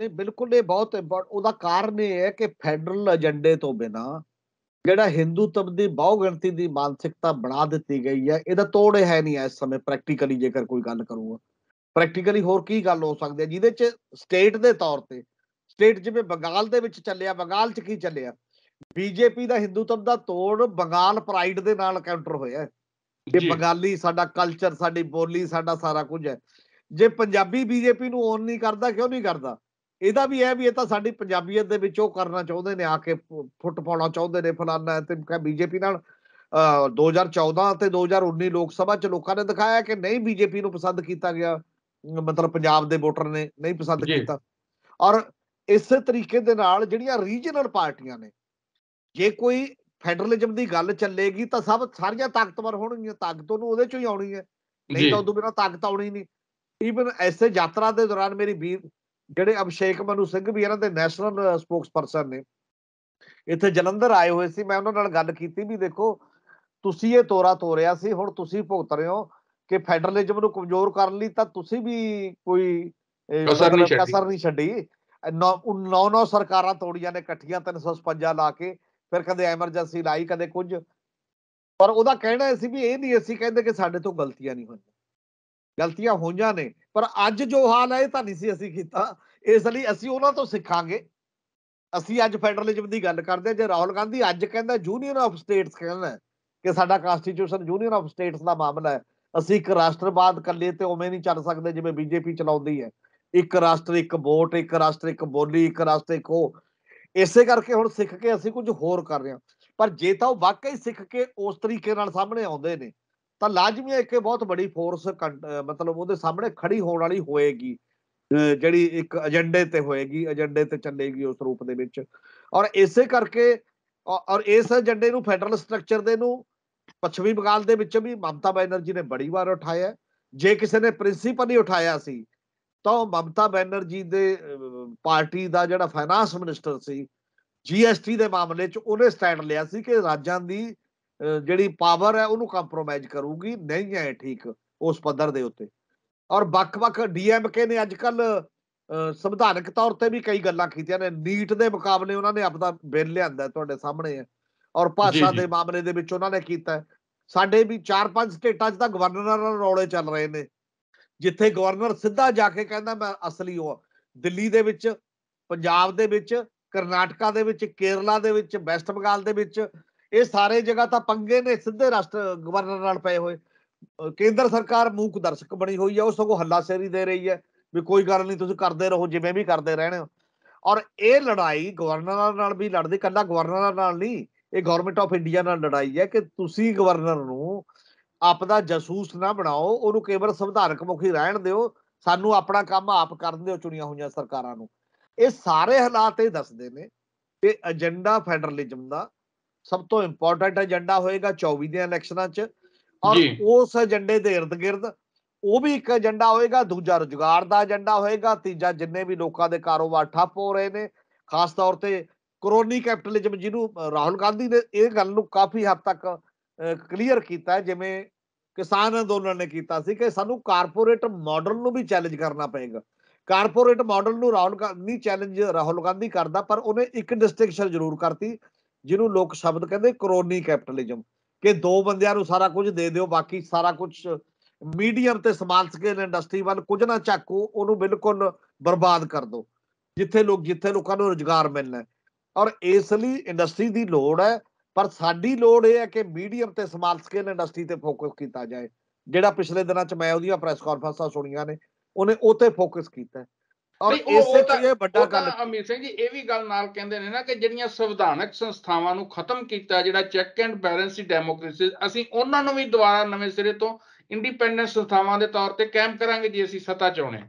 ਨਹੀਂ, ਬਿਲਕੁਲ ਇਹ ਬਹੁਤ ਉਹਦਾ ਕਾਰਨ ਇਹ ਹੈ ਕਿ ਫੈਡਰਲ ਏਜੰਡੇ ਤੋਂ ਬਿਨਾਂ ਜਿਹੜਾ ਹਿੰਦੂਤਵ ਦੀ ਬਹੁਗਿਣਤੀ ਦੀ ਮਾਨਸਿਕਤਾ ਬਣਾ ਦਿੱਤੀ ਗਈ ਹੈ, ਇਹਦਾ ਤੋੜ ਹੈ ਨਹੀਂ ਇਸ ਸਮੇਂ ਪ੍ਰੈਕਟੀਕਲੀ। ਜੇਕਰ ਕੋਈ ਗੱਲ ਕਰੂਗਾ ਪ੍ਰੈਕਟੀਕਲੀ, ਹੋਰ ਕੀ ਗੱਲ ਹੋ ਸਕਦੀ ਹੈ ਜਿਹਦੇ 'ਚ ਸਟੇਟ ਦੇ ਤੌਰ ਤੇ, ਸਟੇਟ ਜਿਵੇਂ ਬੰਗਾਲ ਦੇ ਵਿੱਚ ਚੱਲਿਆ, ਬੰਗਾਲ 'ਚ ਕੀ ਚੱਲਿਆ, ਬੀਜੇਪੀ ਦਾ ਹਿੰਦੂਤਵ ਦਾ ਤੋੜ ਬੰਗਾਲ ਪ੍ਰਾਈਡ ਦੇ ਨਾਲ ਕਾਊਂਟਰ ਹੋਇਆ ਕਿ ਬੰਗਾਲੀ ਸਾਡਾ ਕਲਚਰ, ਸਾਡੀ ਬੋਲੀ, ਸਾਡਾ ਸਾਰਾ ਕੁਝ ਹੈ। ਜੇ ਪੰਜਾਬੀ ਬੀਜੇਪੀ ਨੂੰ ਓਨ ਨਹੀਂ ਕਰਦਾ, ਕਿਉਂ ਨਹੀਂ ਕਰਦਾ? ਇਹਦਾ ਵੀ ਹੈ ਵੀ ਇਹ ਤਾਂ ਸਾਡੀ ਪੰਜਾਬੀਅਤ ਦੇ ਵਿੱਚ ਉਹ ਕਰਨਾ ਚਾਹੁੰਦੇ ਨੇ, ਆ ਕੇ ਫੁੱਟ ਪਾਉਣਾ ਚਾਹੁੰਦੇ ਨੇ, ਫਲਾਨਾ। ਤੇ ਬੀਜੇਪੀ ਨਾਲ 2014 ਤੇ 2019 ਲੋਕ ਸਭਾ 'ਚ ਲੋਕਾਂ ਨੇ ਦਿਖਾਇਆ ਕਿ ਨਹੀਂ, ਬੀਜੇਪੀ ਨੂੰ ਪਸੰਦ ਕੀਤਾ ਗਿਆ, ਮਤਲਬ ਪੰਜਾਬ ਦੇ ਵੋਟਰ ਨੇ ਨਹੀਂ ਪਸੰਦ ਕੀਤਾ। ਔਰ ਇਸੇ ਤਰੀਕੇ ਦੇ ਨਾਲ ਜਿਹੜੀਆਂ ਰੀਜਨਲ ਪਾਰਟੀਆਂ ਨੇ, ਜੇ ਕੋਈ ਫੈਡਰਲਿਜ਼ਮ ਦੀ ਗੱਲ ਚੱਲੇਗੀ ਤਾਂ ਸਾਰੀਆਂ ਤਾਕਤਵਰ ਹੋਣਗੀਆਂ, ਤਾਕਤ ਉਹਨੂੰ ਉਹਦੇ 'ਚੋਂ ਹੀ ਆਉਣੀ ਹੈ, ਨਹੀਂ ਤਾਂ ਉਦੋਂ ਬਿਨਾਂ ਤਾਕਤ ਆਉਣੀ ਨਹੀਂ। ਈਵਨ ਐਸੇ ਯਾਤਰਾ ਦੇ ਦੌਰਾਨ ਮੇਰੀ ਵੀਰ ਜਿਹੜੇ ਅਭਿਸ਼ੇਕ ਮਨੂ ਸਿੰਘ ਵੀ ਇਹਨਾਂ ਦੇ ਨੈਸ਼ਨਲ ਸਪੋਕਸ ਪਰਸਨ ਨੇ, ਇੱਥੇ ਜਲੰਧਰ ਆਏ ਹੋਏ ਸੀ। ਮੈਂ ਉਹਨਾਂ ਨਾਲ ਗੱਲ ਕੀਤੀ ਵੀ ਦੇਖੋ, ਤੁਸੀਂ ਇਹ ਤੋਰਾ ਤੋਰਿਆ ਸੀ, ਹੁਣ ਤੁਸੀਂ ਭੁਗਤ ਰਹੇ ਹੋ ਕਿ ਫੈਡਰਲਿਜ਼ਮ ਨੂੰ ਕਮਜ਼ੋਰ ਕਰਨ ਲਈ ਤਾਂ ਤੁਸੀਂ ਵੀ ਕੋਈ ਮਤਲਬ ਕਸਰ ਨਹੀਂ ਛੱਡੀ। 9 ਸਰਕਾਰਾਂ ਤੋੜੀਆਂ ਨੇ ਇਕੱਠੀਆਂ, 356 ਲਾ ਕੇ, ਫਿਰ ਕਦੇ ਐਮਰਜੈਂਸੀ ਲਾਈ, ਕਦੇ ਕੁਝ। ਪਰ ਉਹਦਾ ਕਹਿਣਾ ਸੀ ਵੀ ਇਹ ਨਹੀਂ ਅਸੀਂ ਕਹਿੰਦੇ ਕਿ ਸਾਡੇ ਤੋਂ ਗਲਤੀਆਂ ਨਹੀਂ ਹੋਈਆਂ, ਗਲਤੀਆਂ ਹੋਈਆਂ ਨੇ, ਪਰ ਅੱਜ ਜੋ ਹਾਲ ਹੈ ਇਹ ਤਾਂ ਨਹੀਂ ਸੀ ਅਸੀਂ ਕੀਤਾ। ਇਸ ਲਈ ਅਸੀਂ ਉਹਨਾਂ ਤੋਂ ਸਿੱਖਾਂਗੇ, ਅਸੀਂ ਅੱਜ ਫੈਡਰਲਿਜ਼ਮ ਦੀ ਗੱਲ ਕਰਦੇ ਹਾਂ। ਜੇ ਰਾਹੁਲ ਗਾਂਧੀ ਅੱਜ ਕਹਿੰਦਾ ਯੂਨੀਅਨ ਆਫ ਸਟੇਟਸ ਕਹਿੰਦਾ ਕਿ ਸਾਡਾ ਕਾਂਸਟੀਟਿਊਸ਼ਨ ਯੂਨੀਅਨ ਆਫ ਸਟੇਟਸ ਦਾ ਮਾਮਲਾ ਹੈ, ਅਸੀਂ ਇੱਕ ਰਾਸ਼ਟਰਵਾਦ ਇਕੱਲੇ ਤੇ ਉਵੇਂ ਨਹੀਂ ਚੱਲ ਸਕਦੇ ਜਿਵੇਂ ਬੀਜੇਪੀ ਚਲਾਉਂਦੀ ਹੈ, ਇੱਕ ਰਾਸ਼ਟਰ ਇੱਕ ਵੋਟ, ਇੱਕ ਰਾਸ਼ਟਰ ਇੱਕ ਬੋਲੀ, ਇੱਕ ਰਾਸ਼ਟਰ ਇੱਕ ਉਹ। ਇਸੇ ਕਰਕੇ ਹੁਣ ਸਿੱਖ ਕੇ ਅਸੀਂ ਕੁਝ ਹੋਰ ਕਰ ਰਹੇ ਹਾਂ। ਪਰ ਜੇ ਤਾਂ ਉਹ ਵਾਕਈ ਸਿੱਖ ਕੇ ਉਸ ਤਰੀਕੇ ਨਾਲ ਸਾਹਮਣੇ ਆਉਂਦੇ ਨੇ ਤਾਂ ਲਾਜ਼ਮੀ ਹੈ ਕਿ ਬਹੁਤ ਬੜੀ ਫੋਰਸ ਮਤਲਬ ਉਹਦੇ ਸਾਹਮਣੇ ਖੜੀ ਹੋਣ ਵਾਲੀ ਹੋਏਗੀ, ਜਿਹੜੀ ਇੱਕ ਏਜੰਡੇ ਤੇ ਹੋਏਗੀ, ਏਜੰਡੇ ਤੇ ਚੱਲੇਗੀ ਉਸ ਰੂਪ ਦੇ ਵਿੱਚ। ਔਰ ਇਸੇ ਕਰਕੇ ਔਰ ਇਸ ਏਜੰਡੇ ਨੂੰ ਫੈਡਰਲ ਸਟਰਕਚਰ ਦੇ ਨੂੰ ਪੱਛਮੀ ਬੰਗਾਲ ਦੇ ਵਿੱਚ ਵੀ ਮਮਤਾ ਬੈਨਰਜੀ ਨੇ ਬੜੀ ਵਾਰ ਉਠਾਇਆ। ਜੇ ਕਿਸੇ ਨੇ ਪ੍ਰਿੰਸੀਪਲ ਹੀ ਉਠਾਇਆ ਸੀ ਤਾਂ ਉਹ ਮਮਤਾ ਬੈਨਰਜੀ ਦੇ ਪਾਰਟੀ ਦਾ ਜਿਹੜਾ ਫਾਈਨਾਂਸ ਮਿਨਿਸਟਰ ਸੀ, ਜੀਐਸਟੀ ਦੇ ਮਾਮਲੇ 'ਚ ਉਹਨੇ ਸਟੈਂਡ ਲਿਆ ਸੀ ਕਿ ਰਾਜਾਂ ਦੀ ਜਿਹੜੀ ਪਾਵਰ ਹੈ ਉਹਨੂੰ ਕੰਪਰੋਮਾਈਜ਼ ਕਰੂਗੀ, ਨਹੀਂ ਹੈ ਠੀਕ ਉਸ ਪੱਧਰ ਦੇ ਉੱਤੇ। ਔਰ ਵੱਖ-ਵੱਖ ਡੀਐਮਕੇ ਨੇ ਅੱਜ ਕੱਲ ਸੰਵਿਧਾਨਕ ਤੌਰ ਤੇ ਵੀ ਕਈ ਗੱਲਾਂ ਕੀਤੀਆਂ ਨੇ। ਨੀਟ ਦੇ ਮੁਕਾਬਲੇ ਉਹਨਾਂ ਨੇ ਆਪਦਾ ਬਿੱਲ ਲਿਆਂਦਾ, ਤੁਹਾਡੇ ਸਾਹਮਣੇ ਹੈ। ਔਰ ਜੀ ਭਾਸ਼ਾ ਜੀ ਦੇ ਮਾਮਲੇ ਦੇ ਵਿੱਚ ਉਹਨਾਂ ਨੇ ਕੀਤਾ। ਸਾਡੇ ਵੀ 4-5 ਸਟੇਟਾਂ 'ਚ ਤਾਂ ਗਵਰਨਰਾਂ ਨਾਲ ਰੌਲੇ ਚੱਲ ਰਹੇ ਨੇ, ਜਿੱਥੇ ਗਵਰਨਰ ਸਿੱਧਾ ਜਾ ਕੇ ਕਹਿੰਦਾ ਮੈਂ ਅਸਲੀ ਉਹ। ਦਿੱਲੀ ਦੇ ਵਿੱਚ, ਪੰਜਾਬ ਦੇ ਵਿੱਚ, ਕਰਨਾਟਕਾ ਦੇ ਵਿੱਚ, ਕੇਰਲਾ ਦੇ ਵਿੱਚ, ਵੈਸਟ ਬੰਗਾਲ ਦੇ ਵਿੱਚ, ਇਹ ਸਾਰੇ ਜਗ੍ਹਾ ਤਾਂ ਪੰਗੇ ਨੇ ਸਿੱਧੇ ਰਾਸ਼ਟਰ ਗਵਰਨਰ ਨਾਲ ਪਏ ਹੋਏ। ਕੇਂਦਰ ਸਰਕਾਰ ਮੂਕ ਦਰਸ਼ਕ ਬਣੀ ਹੋਈ ਹੈ, ਉਹ ਸਗੋਂ ਹੱਲਾਸ਼ੇਰੀ ਦੇ ਰਹੀ ਹੈ ਵੀ ਕੋਈ ਗੱਲ ਨਹੀਂ, ਤੁਸੀਂ ਕਰਦੇ ਰਹੋ ਜਿਵੇਂ ਵੀ ਕਰਦੇ ਰਹਿਣੇ ਹੋ। ਔਰ ਇਹ ਲੜਾਈ ਗਵਰਨਰਾਂ ਨਾਲ ਵੀ ਲੜਦੀ, ਕੱਲਾ ਗਵਰਨਰਾਂ ਨਾਲ ਨਹੀਂ, ਇਹ ਗਵਰਨਮੈਂਟ ਆਫ ਇੰਡੀਆ ਨਾਲ ਲੜਾਈ ਹੈ ਕਿ ਤੁਸੀਂ ਗਵਰਨਰ ਨੂੰ ਆਪਦਾ ਜਾਸੂਸ ਨਾ ਬਣਾਓ, ਉਹਨੂੰ ਕੇਵਲ ਸੰਵਿਧਾਨਕ ਮੁਖੀ ਰਹਿਣ ਦਿਓ, ਸਾਨੂੰ ਆਪਣਾ ਕੰਮ ਆਪ ਕਰਨ ਦਿਓ ਚੁਣੀਆਂ ਹੋਈਆਂ ਸਰਕਾਰਾਂ ਨੂੰ। ਇਹ ਸਾਰੇ ਹਾਲਾਤ ਇਹ ਦੱਸਦੇ ਨੇ ਕਿ ਏਜੰਡਾ ਫੈਡਰਲਿਜ਼ਮ ਦਾ ਸਭ ਤੋਂ ਇੰਪੋਰਟੈਂਟ ਏਜੰਡਾ ਹੋਏਗਾ 24 ਦੀਆਂ ਇਲੈਕਸ਼ਨਾਂ 'ਚ। ਔਰ ਜੀ ਉਸ ਏਜੰਡੇ ਦੇ ਇਰਦ ਗਿਰਦ ਉਹ ਵੀ ਇੱਕ ਏਜੰਡਾ ਹੋਏਗਾ, ਦੂਜਾ ਰੁਜ਼ਗਾਰ ਦਾ ਏਜੰਡਾ ਹੋਏਗਾ, ਤੀਜਾ ਜਿੰਨੇ ਵੀ ਲੋਕਾਂ ਦੇ ਕਾਰੋਬਾਰ ਠੱਪ ਹੋ ਰਹੇ ਨੇ, ਖਾਸ ਤੌਰ ਤੇ ਕਰੋਨੀ ਕੈਪੀਟਲਿਜ਼ਮ, ਜਿਹਨੂੰ ਰਾਹੁਲ ਗਾਂਧੀ ਨੇ ਇਹ ਗੱਲ ਨੂੰ ਕਾਫੀ ਹੱਦ ਤੱਕ ਕਲੀਅਰ ਕੀਤਾ, ਜਿਵੇਂ ਕਿਸਾਨ ਅੰਦੋਲਨ ਨੇ ਕੀਤਾ ਸੀ ਕਿ ਸਾਨੂੰ ਕਾਰਪੋਰੇਟ ਮਾਡਲ ਨੂੰ ਵੀ ਚੈਲੰਜ ਕਰਨਾ ਪਏਗਾ। ਕਾਰਪੋਰੇਟ ਮਾਡਲ ਨੂੰ ਰਾਹੁਲ ਗਾਂਧੀ ਕਰਦਾ, ਪਰ ਉਹਨੇ ਇੱਕ ਡਿਸਟਿੰਕਸ਼ਨ ਜ਼ਰੂਰ ਕਰਤੀ, ਜਿਹਨੂੰ ਲੋਕ ਸ਼ਬਦ ਕਹਿੰਦੇ ਕਰੋਨੀ ਕੈਪੀਟਲਿਜ਼ਮ, ਕਿ ਦੋ ਬੰਦਿਆਂ ਨੂੰ ਸਾਰਾ ਕੁਝ ਦੇ ਦਿਓ, ਬਾਕੀ ਸਾਰਾ ਕੁਝ ਮੀਡੀਅਮ ਤੇ ਸਮਾਲ ਸਕੇਲ ਇੰਡਸਟਰੀ ਵੱਲ ਕੁਝ ਨਾ ਝਾਕੋ, ਉਹਨੂੰ ਬਿਲਕੁਲ ਬਰਬਾਦ ਕਰ ਦਿਓ, ਜਿੱਥੇ ਲੋਕਾਂ ਨੂੰ ਰੁਜ਼ਗਾਰ ਮਿਲਣਾ। ਔਰ ਇਸ ਲਈ ਇੰਡਸਟਰੀ ਦੀ ਲੋੜ ਹੈ, ਪਰ ਸਾਡੀ ਲੋੜ ਇਹ ਹੈ ਕਿ ਮੀਡੀਅਮ ਤੇ ਸਮਾਲ ਸਕੇਲ ਇੰਡਸਟਰੀ ਤੇ ਫੋਕਸ ਕੀਤਾ ਜਾਏ। ਜਿਹੜਾ ਪਿਛਲੇ ਦਿਨਾਂ 'ਚ ਮੈਂ ਉਹਦੀਆਂ ਪ੍ਰੈਸ ਕਾਨਫਰੰਸਾਂ ਸੁਣੀਆਂ ਨੇ, ਉਹਨੇ ਉਹ ਤੇ ਫੋਕਸ ਕੀਤਾ ਔਰ ਨਹੀਂ, ਉਹ ਇਸੇ ਤਾਂ ਤੇ ਇਹ ਵੱਡਾ ਉਹ ਤਾਂ ਗੱਲ। ਅਮੀਤ ਸਿੰਘ ਜੀ ਇਹ ਵੀ ਗੱਲ ਨਾਲ ਕਹਿੰਦੇ ਨੇ ਨਾ ਕਿ ਜਿਹੜੀਆਂ ਸੰਵਿਧਾਨਕ ਸੰਸਥਾਵਾਂ ਨੂੰ ਖਤਮ ਕੀਤਾ, ਜਿਹੜਾ check and balance the democracy, ਅਸੀਂ ਉਹਨਾਂ ਨੂੰ ਵੀ ਦੁਬਾਰਾ ਨਵੇਂ ਸਿਰੇ ਤੋਂ ਇੰਡੀਪੈਂਡੈਂਟ ਸੰਸਥਾਵਾਂ ਦੇ ਤੌਰ ਤੇ ਕਾਇਮ ਕਰਾਂਗੇ ਜੇ ਅਸੀਂ ਸੱਤਾ 'ਚ ਆਉਣੇ।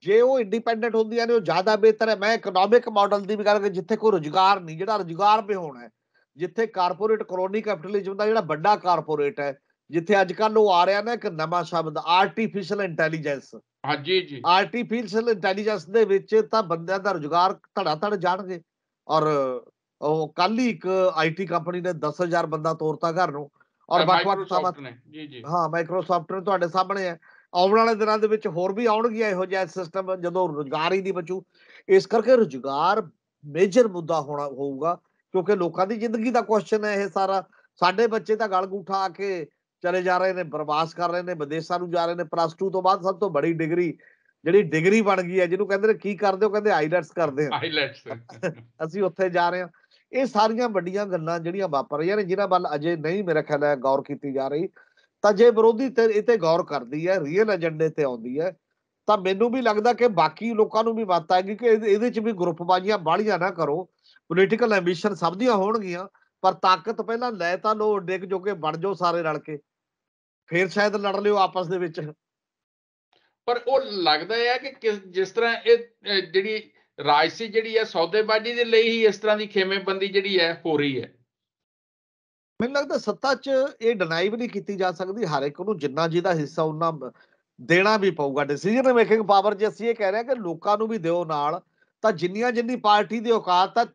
ਜੇ ਉਹ ਇੰਡੀਪੈਂਡੈਂਟ ਹੁੰਦੀਆਂ ਨੇ ਉਹ ਜ਼ਿਆਦਾ ਬਿਹਤਰ ਹੈ। ਮੈਂ ਇਕਨੋਮਿਕ ਮਾਡਲ ਦੀ ਵੀ ਗੱਲ ਕਰਾਂ, ਜਿੱਥੇ ਕੋਈ ਰੁਜ਼ਗਾਰ ਨਹੀਂ, ਜਿਹੜਾ ਰੁਜ਼ਗਾਰ ਪੇ ਹੋਣਾ ਹੈ, ਜਿੱਥੇ ਕਾਰਪੋਰੇਟ ਕਲੋਨੀ ਕੈਪੀਟਲਿਜ਼ਮ ਦਾ ਜਿਹੜਾ ਵੱਡਾ ਕਾਰਪੋਰੇਟ ਹੈ, ਜਿੱਥੇ ਅੱਜ ਕੱਲ ਉਹ ਆ ਰਿਹਾ ਨਾ ਇੱਕ ਨਵਾਂ ਸ਼ਬਦ ਆਰਟੀਫਿਸ਼ਲ ਇੰਟੈਲੀਜੈਂਸ। ਹਾਂ ਜੀ ਜੀ ਆਰਟੀਫਿਸ਼ਲ ਇੰਟੈਲੀਜੈਂਸ ਦੇ ਵਿੱਚ ਤਾਂ ਬੰਦਿਆਂ ਦਾ ਰੁਜ਼ਗਾਰ ਧੜਾ ਧੜ ਜਾਣਗੇ। ਔਰ ਉਹ ਕੱਲ ਹੀ ਇੱਕ ਆਈਟੀ ਕੰਪਨੀ ਨੇ 10,000 ਬੰਦਾ ਤੋਰਤਾ ਘਰ ਨੂੰ। ਔਰ ਵੱਖ-ਵੱਖ ਥਾਵਾਂ, ਮਾਈਕਰੋਸਾਫਟ ਨੇ। ਜੀ ਜੀ ਹਾਂ, ਮਾਈਕਰੋਸਾਫਟ ਨੇ, ਤੁਹਾਡੇ ਸਾਹਮਣੇ ਹੈ। ਆਉਣ ਵਾਲੇ ਦਿਨਾਂ ਦੇ ਵਿੱਚ ਹੋਰ ਵੀ ਆਉਣਗੀਆਂ ਇਹੋ ਜਿਹਾ ਸਿਸਟਮ, ਜਦੋਂ ਰੁਜ਼ਗਾਰ ਹੀ ਨਹੀਂ ਬਚੂ। ਇਸ ਕਰਕੇ ਰੁਜ਼ਗਾਰ ਮੇਜਰ ਮੁੱਦਾ ਹੋਊਗਾ, ਕਿਉਂਕਿ ਲੋਕਾਂ ਦੀ ਜ਼ਿੰਦਗੀ ਦਾ ਕੁਐਸਚਨ ਹੈ ਇਹ ਸਾਰਾ। ਸਾਡੇ ਬੱਚੇ ਤਾਂ ਗਲ ਗੂਠਾ ਆ ਕੇ ਚਲੇ ਜਾ ਰਹੇ ਨੇ, ਪ੍ਰਵਾਸ ਕਰ ਰਹੇ ਨੇ, ਵਿਦੇਸ਼ਾਂ ਨੂੰ ਜਾ ਰਹੇ ਨੇ। +2 ਤੋਂ ਬਾਅਦ ਸਭ ਤੋਂ ਬੜੀ ਡਿਗਰੀ, ਜਿਹੜੀ ਡਿਗਰੀ ਬਣ ਗਈ ਹੈ, ਜਿਹਨੂੰ ਕਹਿੰਦੇ ਨੇ ਕੀ ਕਰਦੇ ਹੋ, ਕਹਿੰਦੇ ਆਈਲੈਟਸ ਕਰਦੇ ਆ। ਆਈਲੈਟਸ। ਅਸੀਂ ਉੱਥੇ ਜਾ ਰਹੇ ਹਾਂ। ਇਹ ਸਾਰੀਆਂ ਵੱਡੀਆਂ ਗੱਲਾਂ ਜਿਹੜੀਆਂ ਵਾਪਰ ਰਹੀਆਂ ਨੇ, ਜਿਨ੍ਹਾਂ ਵੱਲ ਅਜੇ ਨਹੀਂ ਮੇਰੇ ਖਿਆਲ ਹੈ ਗੌਰ ਕੀਤੀ ਜਾ ਰਹੀ। ਤਾਂ ਜੇ ਵਿਰੋਧੀ ਤੇ ਇਹ ਤੇ ਗੌਰ ਕਰਦੀ ਹੈ, ਰੀਅਲ ਏਜੰਡੇ ਤੇ ਆਉਂਦੀ ਹੈ, ਤਾਂ ਮੈਨੂੰ ਵੀ ਲੱਗਦਾ ਕਿ ਬਾਕੀ ਲੋਕਾਂ ਨੂੰ ਵੀ ਮੱਤ ਆਏਗੀ ਕਿ ਇਹਦੇ 'ਚ ਵੀ ਗਰੁੱਪਬਾਜ਼ੀਆਂ ਬਾਹਲੀਆਂ ਨਾ ਕਰੋ। ਪੋਲੀਟੀਕਲ ਐਂਬੀਸ਼ਨ ਸਭ ਦੀਆਂ ਹੋਣਗੀਆਂ, ਪਰ ਤਾਕਤ ਪਹਿਲਾਂ ਲੈ ਤਾਂ ਲਓ, ਡਿੱਗ ਜੋ ਕੇ ਬਣ ਜਾਓ ਸਾਰੇ ਰਲ ਕੇ, ਫੇਰ ਸ਼ਾਇਦ ਲੜ ਲਿਓ ਆਪਸ ਦੇ ਵਿੱਚ। ਪਰ ਉਹ ਲੱਗਦਾ ਹੈ ਕਿ ਜਿਸ ਤਰ੍ਹਾਂ ਇਹ ਜਿਹੜੀ ਰਾਜਸੀ ਜਿਹੜੀ ਹੈ ਸੌਦੇਬਾਜ਼ੀ ਦੇ ਲਈ ਹੀ ਇਸ ਤਰ੍ਹਾਂ ਦੀ ਖੇਮੇਬੰਦੀ ਜਿਹੜੀ ਹੈ ਹੋ ਰਹੀ ਹੈ। ਮੈਨੂੰ ਲੱਗਦਾ ਸੱਤਾ 'ਚ ਇਹ ਡਿਨਾਈ ਵੀ ਨਹੀਂ ਕੀਤੀ ਜਾ ਸਕਦੀ। ਹਰ ਇੱਕ ਨੂੰ ਜਿੰਨਾ ਜਿਹਦਾ ਹਿੱਸਾ ਉਹਨਾਂ ਦੇਣਾ ਵੀ ਪਊਗਾ। ਡਿਸੀਜਨ ਮੇਕਿੰਗ ਪਾਵਰ, ਜੇ ਅਸੀਂ ਇਹ ਕਹਿ ਰਹੇ ਹਾਂ ਕਿ ਲੋਕਾਂ ਨੂੰ ਵੀ ਦਿਓ ਨਾਲ, ਤਾਂ ਜਿੰਨੀ ਪਾਰਟੀ ਦੀ ਔਕਾਤ ਹੈ,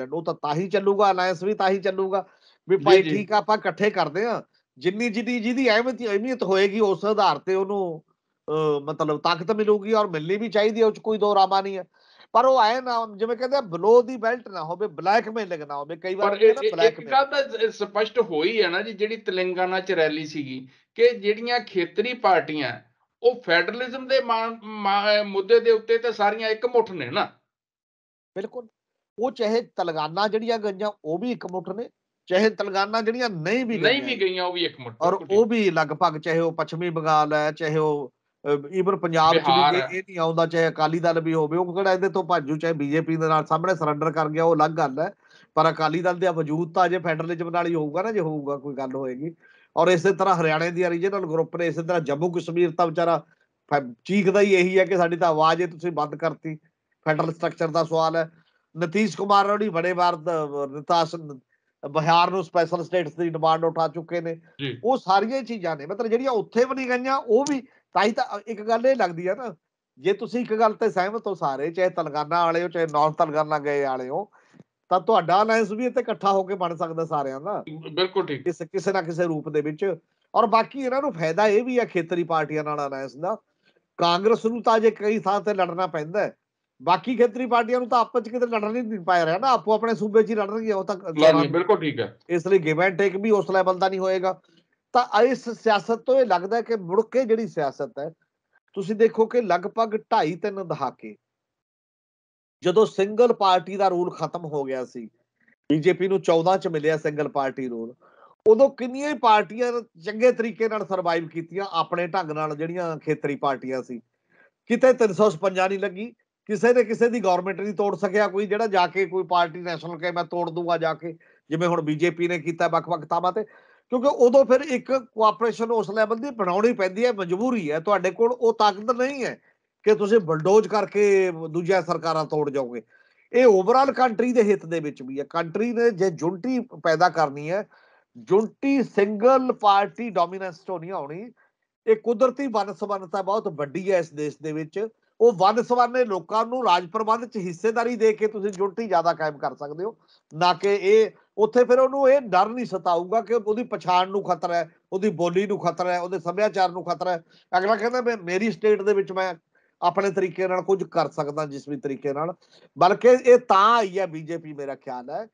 ਉਹ ਤਾਂ ਹੀ ਚੱਲੂਗਾ, ਅਲਾਇੰਸ ਵੀ ਤਾਂ ਹੀ ਚੱਲੂਗਾ ਵੀ ਜੀ ਭਾਈ ਜੀ ਠੀਕ ਆ, ਆਪਾਂ ਇਕੱਠੇ ਕਰਦੇ ਹਾਂ। ਜਿਹਦੀ ਅਹਿਮੀਅਤ ਹੋਏਗੀ, ਉਸ ਆਧਾਰ ਤੇ ਉਹਨੂੰ ਮਤਲਬ ਤਾਕਤ ਮਿਲੂਗੀ, ਔਰ ਮਿਲਣੀ ਵੀ ਚਾਹੀਦੀ ਹੈ, ਉਹ 'ਚ ਕੋਈ ਦੋ ਰਾਮਾ ਨਹੀਂ ਹੈ। ਪਰ ਉਹ ਐ ਨਾ, ਜਿਵੇਂ ਕਹਿੰਦੇ ਬਲੋ ਦੀ ਬੈਲਟ ਨਾ ਹੋਵੇ, ਬਲੈਕਮੇਲਿੰਗ ਨਾ ਹੋਵੇ। ਕਈ ਵਾਰ ਪਰ ਹੁੰਦੀ ਹੈ ਨਾ ਇੱਕ ਬਲੈਕਮੇਲ। ਗੱਲ ਤਾਂ ਸਪਸ਼ਟ ਹੋਈ ਹੈ ਨਾ ਜੀ, ਜਿਹੜੀ ਤੇਲੰਗਾਨਾ 'ਚ ਰੈਲੀ ਸੀਗੀ, ਕਿ ਜਿਹੜੀਆਂ ਖੇਤਰੀ ਪਾਰਟੀਆਂ ਉਹ ਫੈਡਰਲਿਜ਼ਮ ਦੇ ਮੁੱਦੇ ਦੇ ਉੱਤੇ ਤਾਂ ਸਾਰੀਆਂ ਇਕਮੁੱਠ ਨੇ ਨਾ। ਬਿਲਕੁਲ। ਉਹ ਚਾਹੇ ਤਲਗਾਨਾ ਜਿਹੜੀਆਂ ਗਈਆਂ ਉਹ ਵੀ ਇਕਮੁੱਠ ਨੇ, ਚਾਹੇ ਤਲਗਾਨਾ ਜਿਹੜੀਆਂ ਨਹੀਂ ਵੀ ਨਹੀਂ ਗਈਆਂ ਵੀ ਗਈਆਂ ਉਹ ਵੀ ਇੱਕਮੁੱਠ, ਔਰ ਬਿਲਕੁਲ ਉਹ ਠੀਕ। ਵੀ ਲਗਭਗ ਚਾਹੇ ਉਹ ਪੱਛਮੀ ਬੰਗਾਲ ਹੈ, ਚਾਹੇ ਉਹ ਈਵਨ ਪੰਜਾਬ 'ਚ ਵੀ ਬਿਹਾਰ ਜੇ ਹੈ। ਇਹ ਨਹੀਂ ਆਉਂਦਾ, ਚਾਹੇ ਅਕਾਲੀ ਦਲ ਵੀ ਹੋਵੇ, ਉਹ ਕਿਹੜਾ ਇਹਦੇ ਤੋਂ ਭਾਜੂ, ਚਾਹੇ ਬੀਜੇਪੀ ਦੇ ਨਾਲ ਸਾਹਮਣੇ ਸਰੈਂਡਰ ਕਰ ਗਿਆ, ਉਹ ਅਲੱਗ ਗੱਲ ਹੈ। ਪਰ ਅਕਾਲੀ ਦਲ ਦਾ ਵਜੂਦ ਤਾਂ ਅਜੇ ਫੈਡਰਲਿਜ਼ਮ ਨਾਲ ਹੀ ਹੋਊਗਾ ਨਾ, ਜੇ ਹੋਊਗਾ ਕੋਈ ਗੱਲ ਹੋਏਗੀ। ਔਰ ਇਸੇ ਤਰ੍ਹਾਂ ਹਰਿਆਣੇ ਦੀਆਂ ਰੀਜਨਲ ਗਰੁੱਪ ਨੇ, ਇਸੇ ਤਰ੍ਹਾਂ ਜੰਮੂ ਕਸ਼ਮੀਰ ਤਾਂ ਵਿਚਾਰਾ ਚੀਖਦਾ ਹੀ ਇਹੀ ਹੈ ਕਿ ਸਾਡੀ ਤਾਂ ਆਵਾਜ਼ ਹੀ ਤੁਸੀਂ ਬੰਦ ਕਰਤੀ। ਫੈਡਰਲ ਸਟਰਕਚਰ ਦਾ ਸਵਾਲ ਹੈ। ਨਤੀਸ਼ ਕੁਮਾਰ ਹੋਣੀ ਬੜੇ ਵਾਰ ਬਿਹਾਰ ਨੂੰ ਸਪੈਸ਼ਲ ਸਟੇਟਸ ਦੀ ਡਿਮਾਂਡ ਉਠਾ ਚੁੱਕੇ ਨੇ। ਜੀ ਉਹ ਸਾਰੀਆਂ ਚੀਜ਼ਾਂ ਨੇ, ਮਤਲਬ ਜਿਹੜੀਆਂ ਉੱਥੇ ਵੀ ਨਹੀਂ ਗਈਆਂ ਉਹ ਵੀ, ਤਾਂ ਹੀ ਤਾਂ ਇੱਕ ਗੱਲ ਇਹ ਲੱਗਦੀ ਹੈ ਨਾ, ਜੇ ਤੁਸੀਂ ਇੱਕ ਗੱਲ ਤੇ ਸਹਿਮਤ ਹੋ ਸਾਰੇ, ਚਾਹੇ ਤਲਗਾਨਾ ਵਾਲੇ ਹੋ, ਚਾਹੇ ਨਾਰਥ ਤਲਗਾਨਾ ਗਏ ਵਾਲੇ ਹੋ, ਤਾਂ ਤੁਹਾਡਾ ਅਲਾਇੰਸ ਵੀ ਇੱਥੇ ਇਕੱਠਾ ਹੋ ਕੇ ਬਣ ਸਕਦਾ ਸਾਰਿਆਂ ਦਾ, ਬਿਲਕੁਲ ਠੀਕ। ਕਿਸੇ ਨਾ ਕਿਸੇ ਰੂਪ ਦੇ ਵਿੱਚ। ਔਰ ਬਾਕੀ ਇਹਨਾਂ ਨੂੰ ਫਾਇਦਾ ਇਹ ਵੀ ਹੈ ਖੇਤਰੀ ਪਾਰਟੀਆਂ ਨਾਲ ਅਲਾਇੰਸ ਦਾ। ਕਾਂਗਰਸ ਨੂੰ ਤਾਂ ਅਜੇ ਕਈ ਥਾਂ ਤੇ ਲੜਨਾ ਪੈਂਦਾ ਹੈ, ਬਾਕੀ ਖੇਤਰੀ ਪਾਰਟੀਆਂ ਨੂੰ ਤਾਂ ਆਪਸ ਚ ਕਿਤੇ ਲੜਨ ਹੀ ਨਹੀਂ ਪਾ ਰਿਹਾ ਨਾ, ਆਪੋ ਆਪਣੇ ਸੂਬੇ 'ਚ ਹੀ ਲੜਨਗੇ ਉਹ ਤਾਂ ਚੋਣਾਂ ਲਾਣੀ ਨੂੰ। ਬਿਲਕੁਲ ਠੀਕ ਹੈ। ਇਸ ਲਈ ਗਿਵ ਐਂਡ ਟੇਕ ਵੀ ਉਸ ਲੈਵਲ ਦਾ ਨਹੀਂ ਹੋਏਗਾ। ਤਾਂ ਇਸ ਸਿਆਸਤ ਤੋਂ ਇਹ ਲੱਗਦਾ ਕਿ ਮੁੜ ਕੇ ਜਿਹੜੀ ਸਿਆਸਤ ਹੈ, ਤੁਸੀਂ ਦੇਖੋ ਕਿ ਲਗਭਗ 2.5-3 ਦਹਾਕੇ ਜਦੋਂ ਸਿੰਗਲ ਪਾਰਟੀ ਦਾ ਰੂਲ ਖਤਮ ਹੋ ਗਿਆ ਸੀ, ਬੀਜੇਪੀ ਨੂੰ 14 ਚ ਮਿਲਿਆ ਸਿੰਗਲ ਪਾਰਟੀ ਰੂਲ, ਉਦੋਂ ਕਿੰਨੀਆਂ ਹੀ ਪਾਰਟੀਆਂ ਚੰਗੇ ਤਰੀਕੇ ਨਾਲ ਸਰਵਾਈਵ ਕੀਤੀਆਂ ਆਪਣੇ ਢੰਗ ਨਾਲ, ਜਿਹੜੀਆਂ ਖੇਤਰੀ ਪਾਰਟੀਆਂ ਸੀ। ਕਿਤੇ 356 ਨਹੀਂ ਲੱਗੀ, ਕਿਸੇ ਨੇ ਕਿਸੇ ਦੀ ਗਵਰਨਮੈਂਟ ਨਹੀਂ ਤੋੜ ਸਕਿਆ ਕੋਈ, ਜਿਹੜਾ ਜਾ ਕੇ ਕੋਈ ਪਾਰਟੀ ਨੈਸ਼ਨਲ ਕਹੇ ਮੈਂ ਤੋੜ ਦੂੰਗਾ ਜਾ ਕੇ, ਜਿਵੇਂ ਹੁਣ ਬੀਜੇਪੀ ਨੇ ਕੀਤਾ ਵੱਖ-ਵੱਖ ਥਾਵਾਂ ਤੇ। ਕਿਉਂਕਿ ਉਦੋਂ ਫਿਰ ਇੱਕ ਕੋਆਪਰੇਸ਼ਨ ਉਸ ਲੈਵਲ ਦੀ ਬਣਾਉਣੀ ਪੈਂਦੀ ਹੈ, ਮਜਬੂਰੀ ਹੈ, ਤੁਹਾਡੇ ਕੋਲ ਉਹ ਤਾਕਤ ਨਹੀਂ ਹੈ ਕਿ ਤੁਸੀਂ ਬਲਡੋਜ਼ ਕਰਕੇ ਦੂਜੀਆਂ ਸਰਕਾਰਾਂ ਤੋੜ ਜਾਓਗੇ। ਇਹ ਓਵਰਆਲ ਕੰਟਰੀ ਦੇ ਹਿੱਤ ਦੇ ਵਿੱਚ ਵੀ ਹੈ। ਕੰਟਰੀ ਨੇ ਜੇ ਯੂਨਿਟੀ ਪੈਦਾ ਕਰਨੀ ਹੈ, ਯੂਨਿਟੀ ਸਿੰਗਲ ਪਾਰਟੀ ਡੋਮੀਨੈਂਸ ਤੋਂ ਨਹੀਂ ਆਉਣੀ। ਇਹ ਕੁਦਰਤੀ ਵੰਨ-ਸੁਵੰਨਤਾ ਬਹੁਤ ਵੱਡੀ ਹੈ ਇਸ ਦੇਸ਼ ਦੇ ਵਿੱਚ। ਉਹ ਵੰਨ-ਸੁਵੰਨੇ ਲੋਕਾਂ ਨੂੰ ਰਾਜ ਪ੍ਰਬੰਧ 'ਚ ਹਿੱਸੇਦਾਰੀ ਦੇ ਕੇ ਤੁਸੀਂ ਯੂਨਿਟੀ ਜ਼ਿਆਦਾ ਕਾਇਮ ਕਰ ਸਕਦੇ ਹੋ, ਨਾ ਕਿ ਇਹ ਉੱਥੇ ਫਿਰ ਉਹਨੂੰ ਇਹ ਡਰ ਨਹੀਂ ਸਤਾਊਗਾ ਕਿ ਉਹਦੀ ਪਛਾਣ ਨੂੰ ਖਤਰਾ ਹੈ, ਉਹਦੀ ਬੋਲੀ ਨੂੰ ਖਤਰਾ ਹੈ, ਉਹਦੇ ਸੱਭਿਆਚਾਰ ਨੂੰ ਖਤਰਾ ਹੈ। ਅਗਲਾ ਕਹਿੰਦਾ ਮੇਰੀ ਸਟੇਟ ਦੇ ਵਿੱਚ ਮੈਂ ਆਪਣੇ ਤਰੀਕੇ ਨਾਲ ਕੁਝ ਕਰ ਸਕਦਾ, ਜਿਸ ਵੀ ਤਰੀਕੇ ਨਾਲ। ਬਲਕਿ ਇਹ ਤਾਂ ਆਈ ਹੈ ਬੀਜੇਪੀ, ਮੇਰਾ ਖਿਆਲ ਹੈ